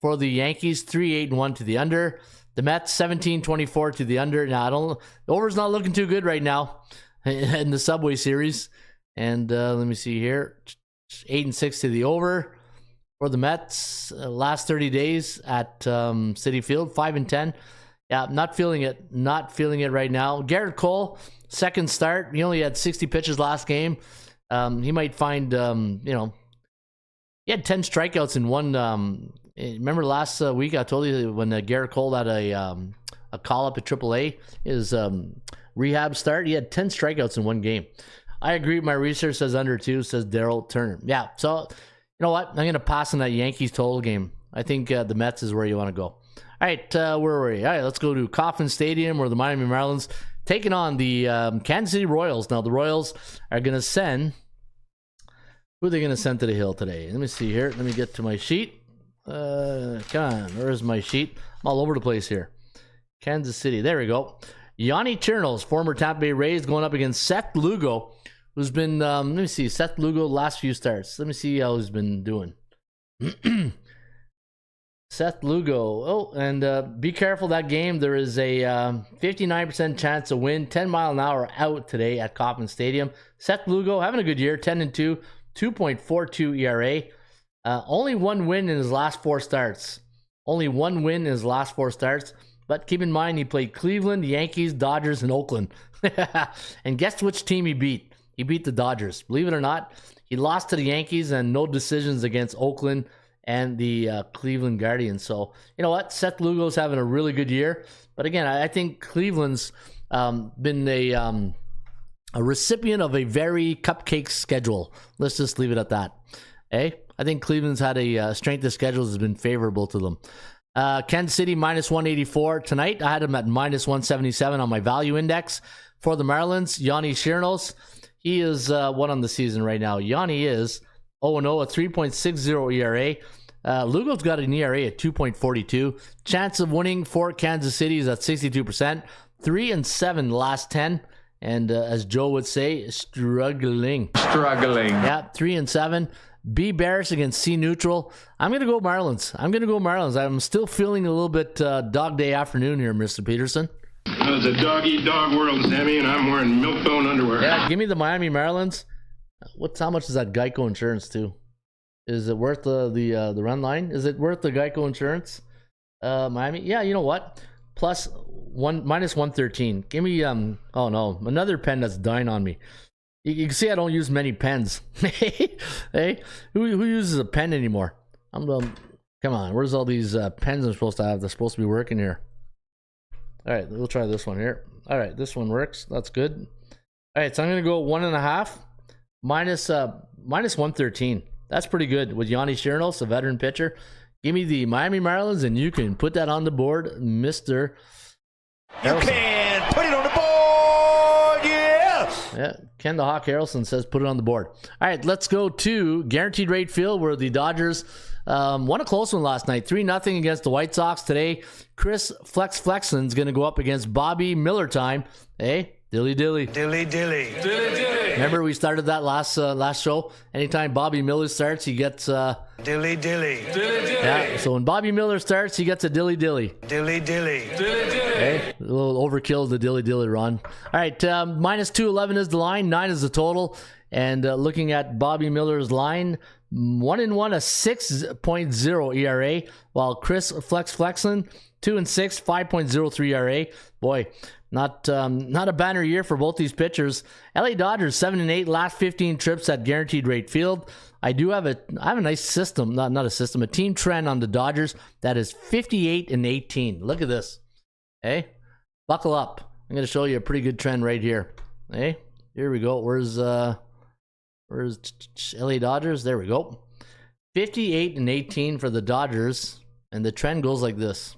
For the Yankees, 3-8-1 to the under. The Mets 17-24 to the under. Now the over's not looking too good right now in the Subway Series. And let me see here, 8-6 to the over for the Mets. Last 30 days at Citi Field, 5-10. Yeah, not feeling it. Not feeling it right now. Gerrit Cole, second start. He only had 60 pitches last game. He might find he had 10 strikeouts in one. Remember last week I told you when Gerrit Cole had a call up at AAA, his rehab start, he had 10 strikeouts in one game. I agree. My research says under 2, says Daryl Turner. Yeah, so you know what? I'm going to pass on that Yankees total game. I think the Mets is where you want to go. All right, where were we? All right, let's go to Kauffman Stadium where the Miami Marlins taking on the Kansas City Royals. Now the Royals are going to send... Who are they going to send to the hill today? Let me see here. Let me get to my sheet. Come on, where's my sheet? I'm all over the place here. Kansas City, there we go. Yanni Chernos, former Tampa Bay Rays, going up against Seth Lugo, who's been, let me see, Seth Lugo last few starts. Let me see how he's been doing. Seth Lugo. Oh, and be careful that game. There is a 59% chance to win. 10-mile-an-hour out today at Kauffman Stadium. Seth Lugo having a good year, 10-2, 2.42 ERA. Only one win in his last 4 starts. Only one win in his last 4 starts. But keep in mind, he played Cleveland, Yankees, Dodgers, and Oakland. And guess which team he beat? He beat the Dodgers. Believe it or not, he lost to the Yankees and no decisions against Oakland and the Cleveland Guardians. So, you know what? Seth Lugo's having a really good year. But again, I think Cleveland's been a recipient of a very cupcake schedule. Let's just leave it at that. Hey, I think Cleveland's had a strength of schedule has been favorable to them. Kansas City minus 184 tonight. I had them at minus 177 on my value index. For the Marlins, Yanni Chernos. He is one on the season right now. Yanni is 0-0, a 3.60 ERA. Lugo's got an ERA at 2.42. Chance of winning for Kansas City is at 62%. 3-7 the last 10. And as Joe would say, struggling. Yeah, 3-7. B bearish against C neutral. I'm going to go Marlins. I'm still feeling a little bit dog day afternoon here, Mr. Peterson. It's a dog-eat-dog world, Sammy, and I'm wearing milk-bone underwear. Yeah, give me the Miami Marlins. How much is that Geico insurance too? Is it worth the run line? Is it worth the Geico insurance? Miami? Yeah, you know what? Minus 113. Give me oh no, another pen that's dying on me. You can see I don't use many pens. Hey, who uses a pen anymore? Come on, where's all these pens I'm supposed to have? They're supposed to be working here. All right, we'll try this one here. All right, this one works. That's good. All right, so I'm gonna go 1.5 minus 113. That's pretty good with Yanni Chirinos, a veteran pitcher. Give me the Miami Marlins, and you can put that on the board, Mr. You can put it on the board, yes! Yeah, Ken the Hawk Harrelson says put it on the board. All right, let's go to Guaranteed Rate Field, where the Dodgers won a close one last night, 3-0 against the White Sox. Today, Chris Flexen's going to go up against Bobby Miller time. Hey, dilly. Remember we started that last show? Anytime Bobby Miller starts, he gets Dilly. Yeah, so when Bobby Miller starts, he gets a dilly. Okay, a little overkill the dilly run. All right, minus 211 is the line, 9 is the total. And looking at Bobby Miller's line, 1-1, a 6.0 ERA, while Chris Flexen 2-6, 5.03 ERA. Boy, not a banner year for both these pitchers. LA Dodgers 7-8 last 15 trips at Guaranteed Rate Field. I have a nice system, a team trend on the Dodgers that is 58-18. Look at this. Hey, buckle up. I'm going to show you a pretty good trend right here. Hey, here we go. Where's LA Dodgers? There we go. 58-18 for the Dodgers, and the trend goes like this.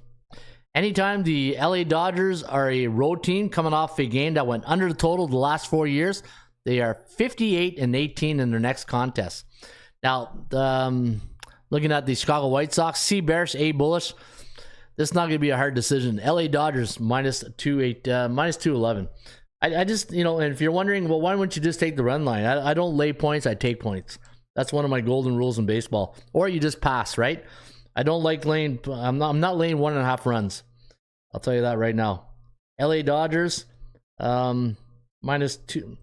Anytime the LA Dodgers are a road team coming off a game that went under the total the last 4 years, they are 58-18 in their next contest. Now, looking at the Chicago White Sox, C bearish, A bullish. This is not going to be a hard decision. LA Dodgers minus 211. I just, and if you're wondering, well, why wouldn't you just take the run line? I don't lay points, I take points. That's one of my golden rules in baseball. Or you just pass, right? I don't like laying, I'm not laying 1.5 runs. I'll tell you that right now. LA Dodgers, minus 2.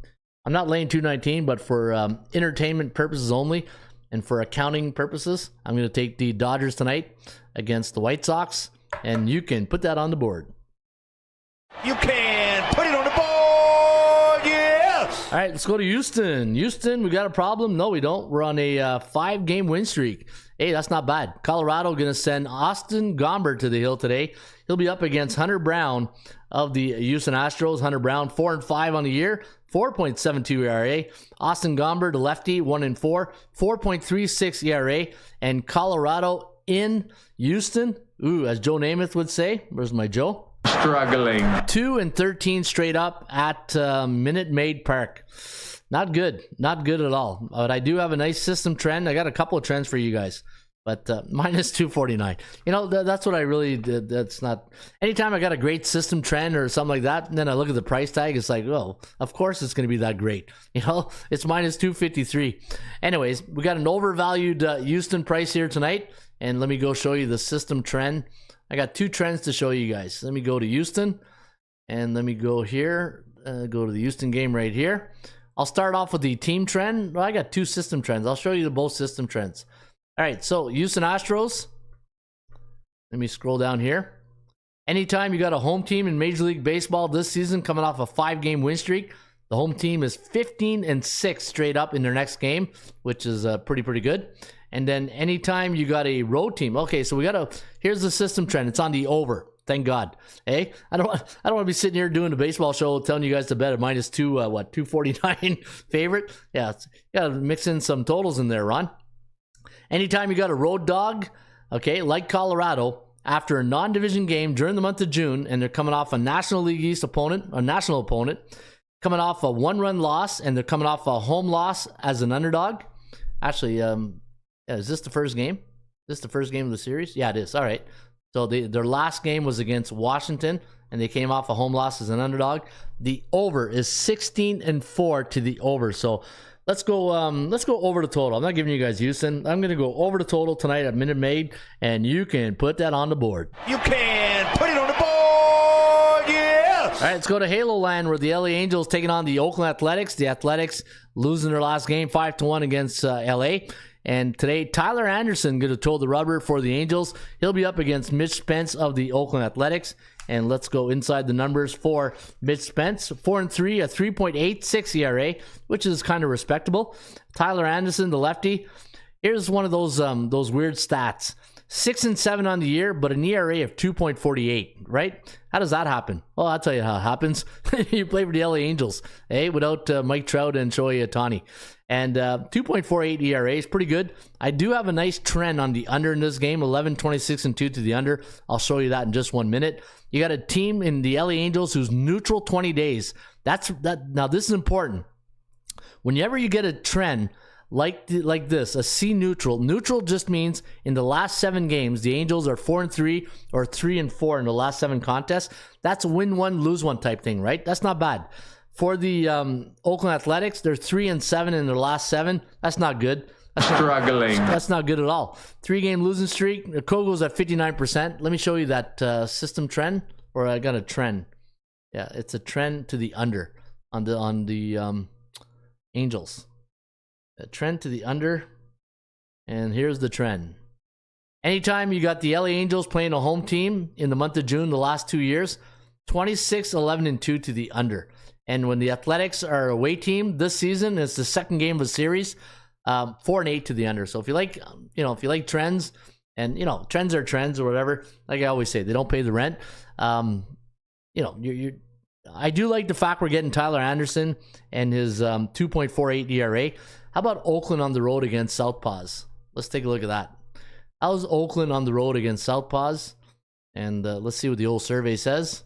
I'm not laying 219, but for entertainment purposes only and for accounting purposes, I'm going to take the Dodgers tonight against the White Sox, and you can put that on the board. You can put it on the board, yes! All right, let's go to Houston. Houston, we got a problem? No, we don't. We're on a 5-game win streak. Hey, that's not bad. Colorado going to send Austin Gomber to the hill today. He'll be up against Hunter Brown of the Houston Astros. Hunter Brown, 4-5 on the year, 4.72 ERA. Austin Gomber, the lefty, 1-4, 4.36 ERA. And Colorado in Houston, as Joe Namath would say, where's my Joe? Struggling. 2-13 straight up at Minute Maid Park. Not good at all. But I do have a nice system trend. I got a couple of trends for you guys, but minus 249. That's what I really did. That's not. Anytime I got a great system trend or something like that, and then I look at the price tag, it's like, oh, of course it's going to be that great. It's minus 253. Anyways, we got an overvalued Houston price here tonight, and let me go show you the system trend. I got 2 trends to show you guys. Let me go to Houston, and let me go here. Go to the Houston game right here. I'll start off with the team trend. Well, I got 2 system trends. I'll show you both system trends. All right, so Houston Astros. Let me scroll down here. Anytime you got a home team in Major League Baseball this season coming off a 5-game win streak, the home team is 15-6 straight up in their next game, which is pretty good. And then anytime you got a road team. Okay, so here's the system trend. It's on the over. Thank God. Hey, I don't want to be sitting here doing a baseball show telling you guys to bet a minus 249 favorite. Yeah, you got to mix in some totals in there, Ron. Anytime you got a road dog, okay, like Colorado, after a non-division game during the month of June, and they're coming off a National League East opponent, a national opponent, coming off a 1-run loss, and they're coming off a home loss as an underdog. Actually, is this the first game? Is this the first game of the series? Yeah, it is. All right. So their last game was against Washington, and they came off a home loss as an underdog. The over is 16-4 to the over. So let's go over the total. I'm not giving you guys Houston. I'm going to go over the total tonight at Minute Maid, and you can put that on the board. You can put it on the board, yeah! All right, let's go to Halo Land, where the LA Angels taking on the Oakland Athletics. The Athletics losing their last game 5-1 against LA. And today, Tyler Anderson going to toe the rubber for the Angels. He'll be up against Mitch Spence of the Oakland Athletics. And let's go inside the numbers for Mitch Spence. 4-3, a 3.86 ERA, which is kind of respectable. Tyler Anderson, the lefty. Here's one of those weird stats. 6-7 on the year, but an ERA of 2.48, right? How does that happen? Well, I'll tell you how it happens. You play for the LA Angels, without Mike Trout and Shohei Ohtani. And 2.48 ERA is pretty good. I do have a nice trend on the under in this game, 11, 26, and 2 to the under. I'll show you that in just 1 minute. You got a team in the LA Angels who's neutral 20 days. Now, this is important. Whenever you get a trend like this, a C neutral. Neutral just means in the last 7 games, the Angels are 4-3 or 3-4 in the last 7 contests. That's a win 1, lose 1 type thing, right? That's not bad. For the Oakland Athletics, they're 3-7 in their last 7. That's not good. Struggling. That's not good at all. 3-game losing streak. Kogo's at 59%. Let me show you that system trend, or I got a trend. Yeah, it's a trend to the under on the Angels. A trend to the under, and here's the trend. Anytime you got the LA Angels playing a home team in the month of June the last 2 years, 26, 11, and 2 to the under. And when the Athletics are away team this season, it's the second game of the series, 4-8 to the under. So if you like, if you like trends, and trends are trends or whatever, like I always say, they don't pay the rent. I do like the fact we're getting Tyler Anderson and his 2.48 ERA. How about Oakland on the road against Southpaws? Let's take a look at that. How's Oakland on the road against Southpaws? And let's see what the old survey says.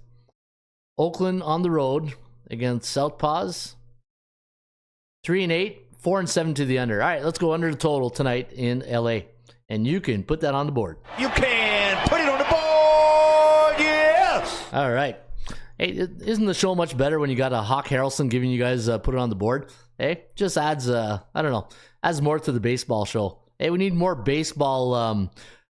Oakland on the road against Southpaws. 3-8, 4-7 to the under. All right, let's go under the total tonight in LA. And you can put that on the board. You can put it on the board, yeah! All right. Hey, isn't the show much better when you got a Hawk Harrelson giving you guys put it on the board? Hey, just adds adds more to the baseball show. Hey, we need more baseball,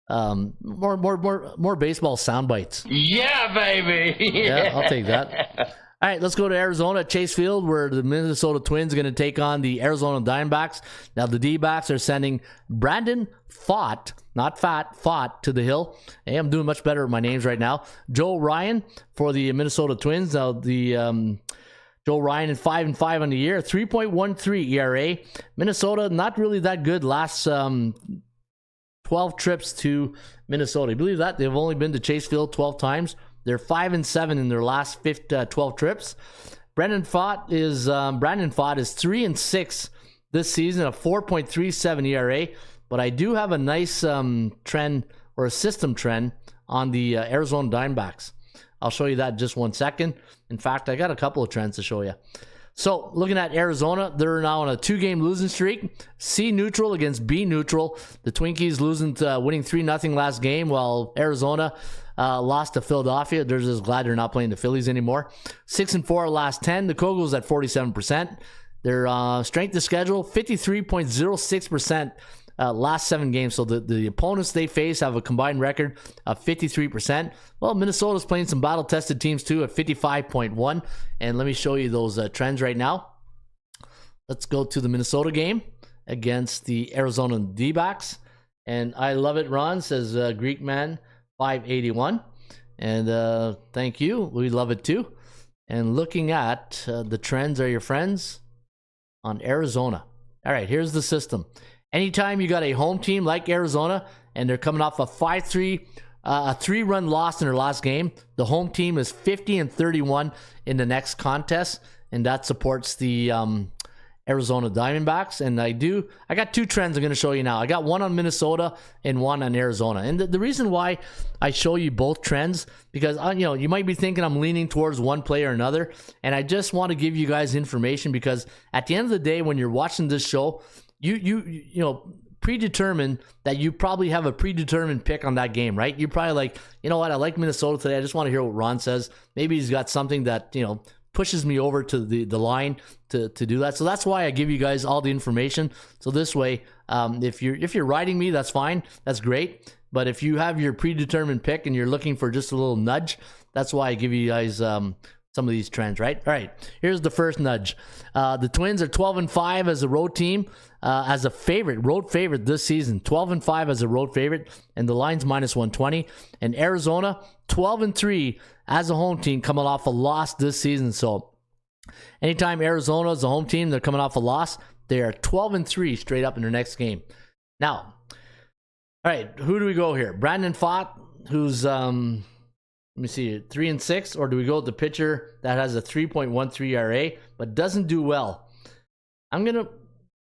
more baseball sound bites. Yeah, baby. Yeah, I'll take that. All right, let's go to Arizona at Chase Field, where the Minnesota Twins are going to take on the Arizona Diamondbacks. Now, the D-backs are sending Brandon Pfaadt, not Fat, Pfaadt, to the hill. Hey, I'm doing much better with my names right now. Joe Ryan for the Minnesota Twins. Now, the Joe Ryan at 5-5 on the year, 3.13 ERA. Minnesota, not really that good last 12 trips to Minnesota. You believe that? They've only been to Chase Field 12 times. They're 5-7 in their last 12 trips. Brandon Pfaadt is 3-6 this season, a 4.37 ERA. But I do have a nice trend, or a system trend, on the Arizona Diamondbacks. I'll show you that in just 1 second. In fact, I got a couple of trends to show you. So, looking at Arizona, they're now on a 2-game losing streak. C neutral against B neutral. The Twinkies winning 3-0 last game, while Arizona lost to Philadelphia. They're just glad they're not playing the Phillies anymore. 6-4 last 10. The Kogels at 47%. Their strength of schedule, 53.06%. Last 7 games. So the opponents they face have a combined record of 53%. Well, Minnesota's playing some battle-tested teams too at 55.1. And let me show you those trends right now. Let's go to the Minnesota game against the Arizona D-backs. And I love it, Ron, says Greek Man 581. And thank you. We love it too. And looking at the trends are your friends on Arizona. All right, here's the system. Anytime you got a home team like Arizona and they're coming off a 5-3, a 3-run loss in their last game, the home team is 50-31 in the next contest, and that supports the Arizona Diamondbacks. And I got 2 trends I'm going to show you now. I got one on Minnesota and one on Arizona. And the reason why I show you both trends, because you might be thinking I'm leaning towards one player or another, and I just want to give you guys information, because at the end of the day, when you're watching this show, you know, predetermine that you probably have a predetermined pick on that game, right? You're probably like, you know what, I like Minnesota today. I just want to hear what Ron says. Maybe he's got something that, you know, pushes me over to the line to do that. So that's why I give you guys all the information. So this way, if you're riding me, that's fine. That's great. But if you have your predetermined pick and you're looking for just a little nudge, that's why I give you guys some of these trends, right? All right, here's the first nudge. The Twins are 12-5 as a road team, as a road favorite this season. 12-5 as a road favorite, and the line's -120. And Arizona, 12-3 as a home team, coming off a loss this season. So anytime Arizona is a home team, they're coming off a loss. They are 12-3 straight up in their next game. Now, all right, who do we go here? Brandon Pfaadt, who's let me see, 3-6, or do we go with the pitcher that has a 3.13 ERA but doesn't do well? Let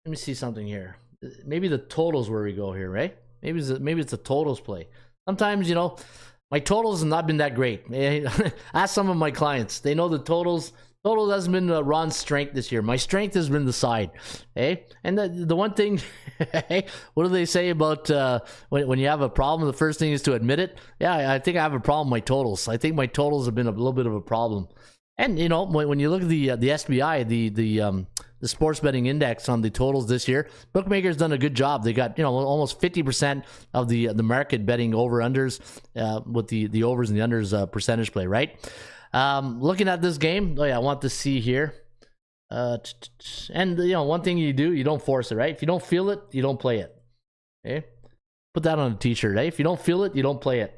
me see something here. Maybe the totals where we go here, right? Maybe it's a totals play. Sometimes, you know, my totals have not been that great. Ask some of my clients. They know the totals. Totals hasn't been Ron's strength this year. My strength has been the side. Eh? And the one thing, what do they say about when you have a problem, the first thing is to admit it? Yeah, I think I have a problem with my totals. I think my totals have been a little bit of a problem. And, you know, when you look at the SBI, the sports betting index on the totals this year, bookmakers done a good job. They got, you know, almost 50% of the market betting over-unders with the overs and the unders percentage play, right? Looking at this game, I want to see here. And, you know, one thing you do, you don't force it, right? If you don't feel it, you don't play it. Okay? Put that on a t-shirt, right? If you don't feel it, you don't play it.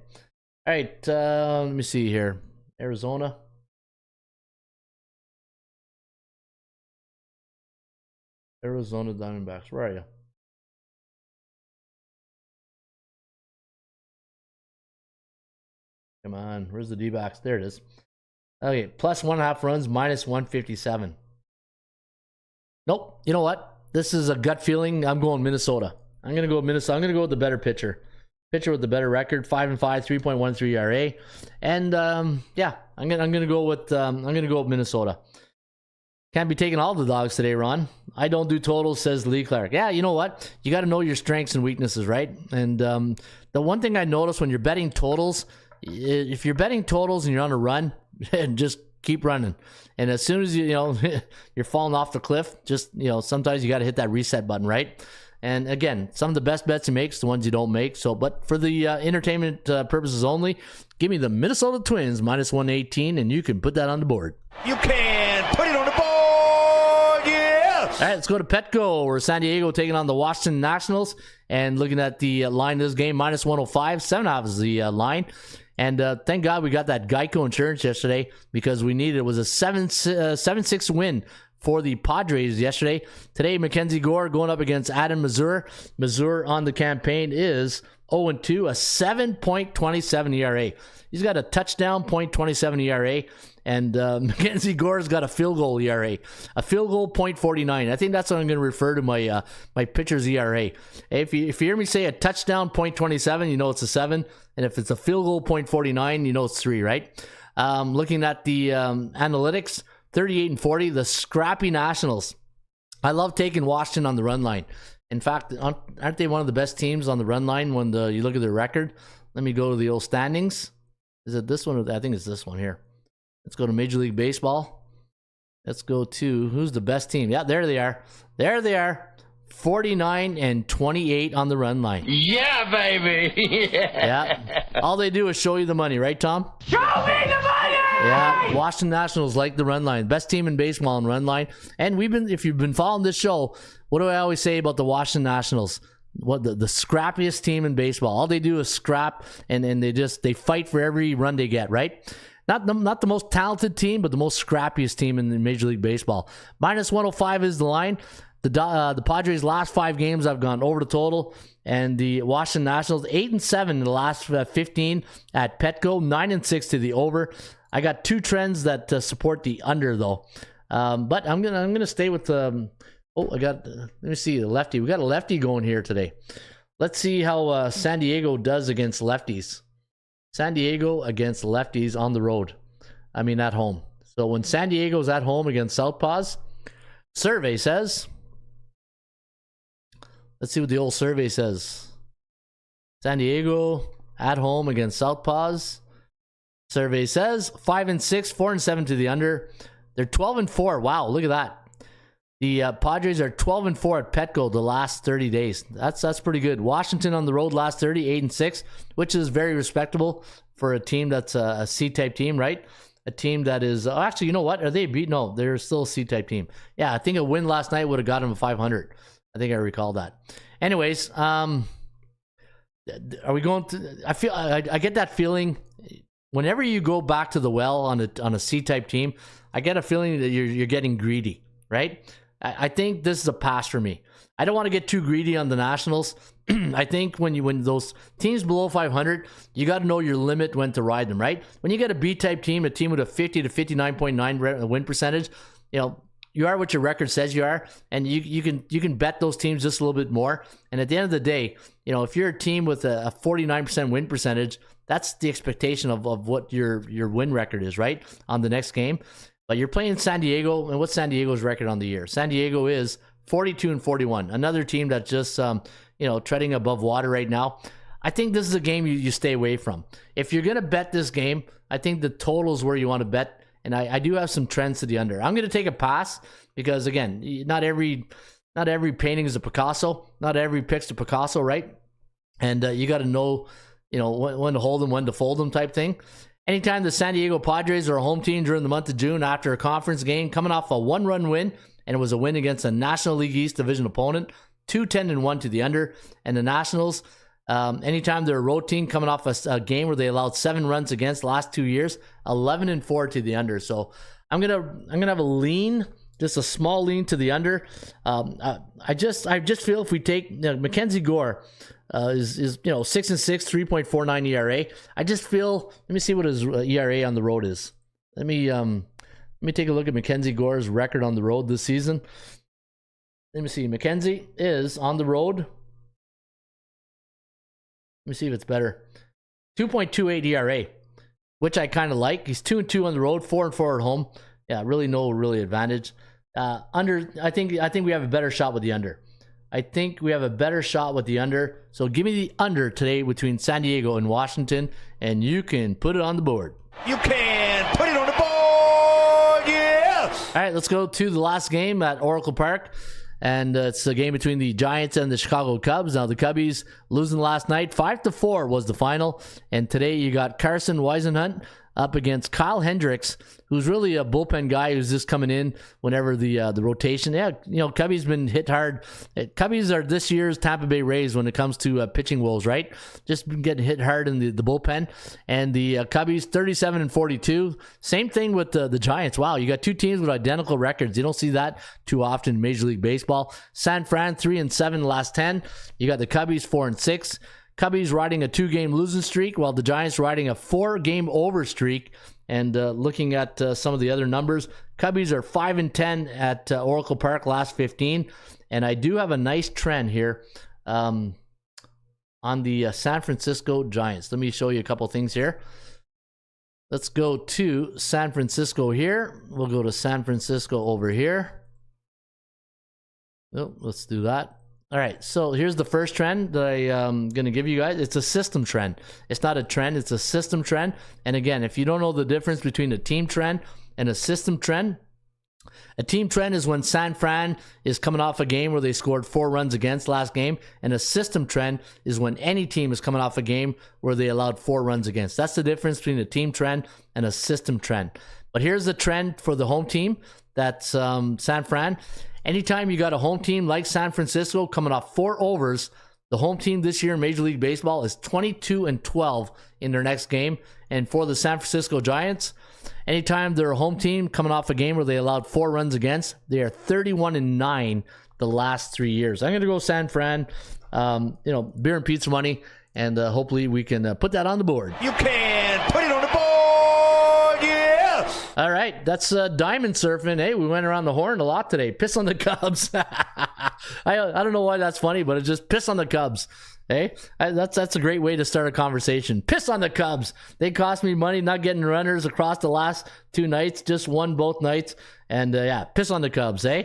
All right, let me see here. Arizona. Arizona Diamondbacks, where are you? Come on, where's the D-backs? There it is. Okay, +1.5 runs, -157. Nope. You know what? This is a gut feeling. I'm going Minnesota. I'm gonna go with Minnesota. I'm gonna go with the better pitcher. Pitcher with the better record, 5-5, 3.13 ERA, and yeah, I'm gonna go with Minnesota. Can't be taking all the dogs today, Ron. I don't do totals, says Lee Clark. Yeah, you know what? You got to know your strengths and weaknesses, right? And the one thing I notice when you're betting totals, if you're betting totals and you're on a run, just keep running. And as soon as you're falling off the cliff, just, you know, sometimes you got to hit that reset button, right? And again, some of the best bets you make is the ones you don't make. So, but for the entertainment purposes only, give me the Minnesota Twins -118, and you can put that on the board. You can put it on the board, yeah! All right, let's go to Petco, where San Diego taking on the Washington Nationals. And looking at the line of this game, -105, 7.5 is the line. And thank God we got that Geico insurance yesterday, because we needed it. It was a 7-6 win for the Padres yesterday. Today, Mackenzie Gore going up against Adam Mazur. Mazur on the campaign is 0-2, a 7.27 ERA. He's got a touchdown, .27 ERA. And Mackenzie Gore's got a field goal ERA, a field goal .49. I think that's what I'm going to refer to my my pitcher's ERA. If you hear me say a touchdown .27, you know it's a 7, and if it's a field goal .49, you know it's 3, right? Looking at the analytics, 38-40, the scrappy Nationals. I love taking Washington on the run line. In fact, aren't they one of the best teams on the run line when you look at their record? Let me go to the old standings. Is it this one? Or I think it's this one here. Let's go to Major League Baseball. Let's go to, who's the best team? Yeah, there they are. There they are. 49-28 on the run line. Yeah, baby. Yeah. All they do is show you the money, right, Tom? Show me the money! Yeah. Washington Nationals like the run line. Best team in baseball on run line. And if you've been following this show, what do I always say about the Washington Nationals? What the scrappiest team in baseball. All they do is scrap, and they fight for every run they get, right? Not the most talented team, but the most scrappiest team in Major League Baseball. -105 is the line. The Padres' last 5 games have gone over the total, and the Washington Nationals 8-7 in the last 15 at Petco, 9-6 to the over. I got 2 trends that support the under though, but I'm gonna stay with let me see the lefty. We got a lefty going here today. Let's see how San Diego does against lefties. San Diego against lefties on the road. I mean, at home. So when San Diego's at home against Southpaws, survey says Let's see what the old survey says. San Diego at home against Southpaws. Survey says 5-6, 4-7 to the under. They're 12-4. Wow, look at that. The Padres are 12-4 at Petco the last 30 days. That's pretty good. Washington on the road last 30, 8-6, which is very respectable for a team that's a C-type team, right? A team that is actually, you know what? Are they beat? No, they're still a C-type team. Yeah, I think a win last night would have got them to 500. I think I recall that. Anyways, are we going to? I get that feeling. Whenever you go back to the well on a C-type team, I get a feeling that you're getting greedy, right? I think this is a pass for me. I don't want to get too greedy on the Nationals. I think when those teams below 500, you got to know your limit when to ride them, right? When you get a B-type team, a team with a 50 to 59.9 win percentage, you are what your record says you are, and you can bet those teams just a little bit more. And at the end of the day, if you're a team with a 49% win percentage, that's the expectation of what your win record is, right, on the next game. But you're playing San Diego, and what's San Diego's record on the year? San Diego is 42-41. Another team that's just treading above water right now. I think this is a game you stay away from. If you're gonna bet this game, I think the total is where you want to bet. And I do have some trends to the under. I'm going to take a pass because, again, not every painting is a Picasso. Not every pick's a Picasso, right? And you got to know, when to hold them, when to fold them type thing. Anytime the San Diego Padres are a home team during the month of June after a conference game, coming off a 1-run win, and it was a win against a National League East division opponent, 2-10-1 to the under. And the Nationals, anytime they're a road team coming off a game where they allowed 7 runs against the last 2 years, 11-4 to the under. So I'm gonna have a lean, just a small lean to the under. I just feel if we take Mackenzie Gore is 6-6, 3.49 ERA. I just feel. Let me see what his ERA on the road is. Let me take a look at Mackenzie Gore's record on the road this season. Let me see. Mackenzie is on the road. Let me see if it's better. 2.28 ERA, which I kind of like. He's 2-2 on the road, 4-4 at home. Yeah, really no advantage. Under, I think we have a better shot with the under. So give me the under today between San Diego and Washington, and you can put it on the board. You can put it on the board, yes! All right, let's go to the last game at Oracle Park. And it's a game between the Giants and the Chicago Cubs. Now, the Cubbies losing last night. 5-4 was the final. And today you got Carson Weisenhunt up against Kyle Hendricks, who's really a bullpen guy who's just coming in whenever the rotation. Yeah, Cubbies been hit hard. Cubbies are this year's Tampa Bay Rays when it comes to pitching woes, right? Just been getting hit hard in the bullpen. And the Cubbies 37-42. Same thing with the Giants. Wow, you got two teams with identical records. You don't see that too often in Major League Baseball. San Fran 3-7 the last 10. You got the Cubbies 4-6. Cubbies riding a 2-game losing streak, while the Giants riding a 4-game over streak. And looking at some of the other numbers, Cubbies are 5-10 at Oracle Park last 15. And I do have a nice trend here on the San Francisco Giants. Let me show you a couple things here. Let's go to San Francisco here. We'll go to San Francisco over here. Oh, let's do that. All right, so here's the first trend that I'm going to give you guys. It's a system trend. It's not a trend, it's a system trend. And again, if you don't know the difference between a team trend and a system trend, a team trend is when San Fran is coming off a game where they scored 4 runs against last game, and a system trend is when any team is coming off a game where they allowed 4 runs against. That's the difference between a team trend and a system trend. But here's the trend for the home team. That's San Fran. Anytime you got a home team like San Francisco coming off 4 overs, the home team this year in Major League Baseball is 22-12 in their next game. And for the San Francisco Giants, anytime they're a home team coming off a game where they allowed 4 runs against, they are 31-9 the last 3 years. I'm going to go San Fran, beer and pizza money, and hopefully we can put that on the board. You can put it on the board, yes! All right, that's diamond surfing. Hey, we went around the horn a lot today. Piss on the Cubs. I don't know why that's funny, but it's just piss on the Cubs. Hey, that's a great way to start a conversation. Piss on the Cubs. They cost me money not getting runners across the last 2 nights. Just won both nights. And piss on the Cubs, eh?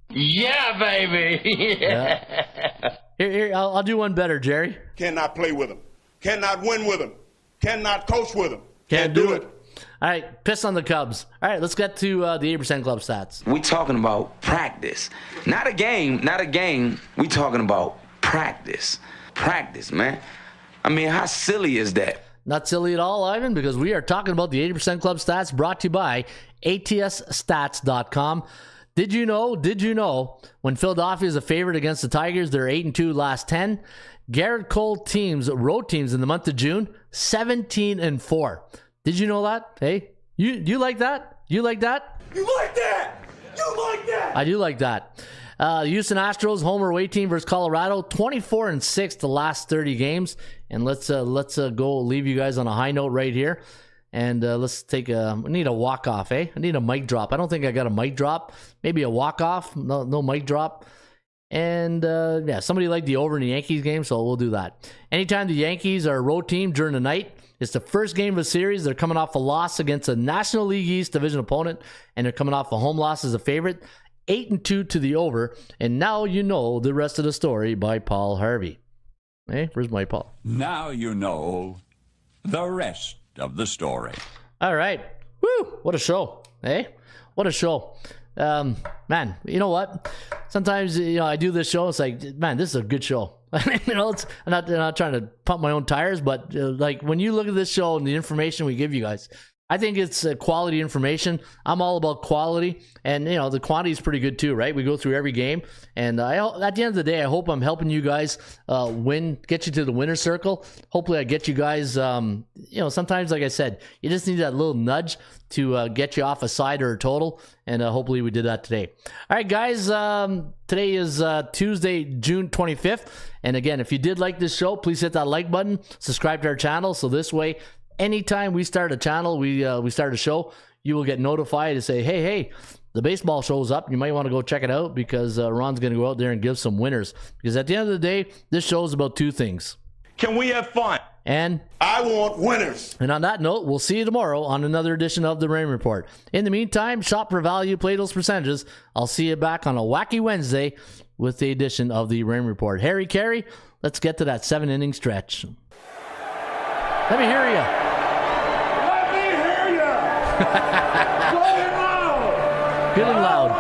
Yeah, baby. Yeah. Here, I'll do one better, Jerry. Cannot play with him. Cannot win with him. Cannot coach with him. Can't do it. All right, piss on the Cubs. All right, let's get to the 8% Club stats. We talking about practice. Not a game. We talking about practice. Practice, man. I mean, how silly is that? Not silly at all, Ivan, because we are talking about the 80% Club stats brought to you by ATSstats.com. Did you know when Philadelphia is a favorite against the Tigers, they're 8-2 last 10? Gerrit Cole teams, road teams in the month of June, 17-4. Did you know that? Hey, you like that? You like that? You like that? You like that? I do like that. Houston Astros, home or away team versus Colorado, 24-6 the last 30 games. And let's go leave you guys on a high note right here. And let's take we need a walk-off, eh? I need a mic drop. I don't think I got a mic drop. Maybe a walk-off. No mic drop. And yeah, somebody liked the over in the Yankees game, so we'll do that. Anytime the Yankees are a road team during the night, it's the first game of a series. They're coming off a loss against a National League East division opponent, and they're coming off a home loss as a favorite. 8-2 to the over, and now you know the rest of the story by Paul Harvey. Hey, where's my Paul? Now you know the rest of the story. All right. Woo! What a show. Hey, what a show. Man, you know what? Sometimes, I do this show. It's like, man, this is a good show. I'm not trying to pump my own tires, but like when you look at this show and the information we give you guys, I think it's quality information. I'm all about quality, and the quantity is pretty good too, right? We go through every game, and at the end of the day, I hope I'm helping you guys win, get you to the winner's circle. Hopefully, I get you guys. Sometimes, like I said, you just need that little nudge to get you off a side or a total, and hopefully, we did that today. All right, guys. Today is Tuesday, June 25th, and again, if you did like this show, please hit that like button, subscribe to our channel, so this way, anytime we start a channel, we start a show, you will get notified to say, hey, the baseball show's up. You might want to go check it out because Ron's going to go out there and give some winners. Because at the end of the day, this show is about two things. Can we have fun? And I want winners. And on that note, we'll see you tomorrow on another edition of the Raymond Report. In the meantime, shop for value, play those percentages. I'll see you back on a wacky Wednesday with the edition of the Raymond Report. Harry Carey, let's get to that 7-inning stretch. Let me hear you. Let me hear you. Good and loud. Good and loud.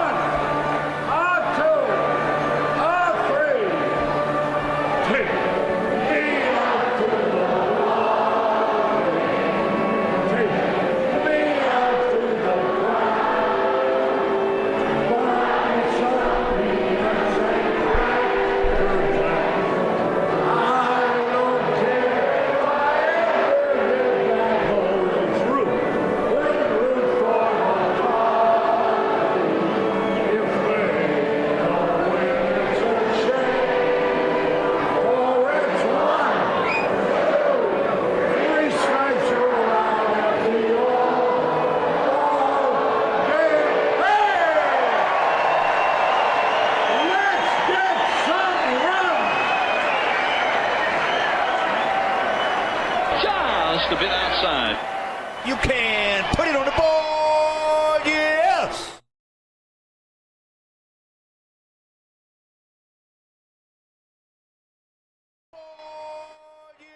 A bit outside. You can put it on the ball.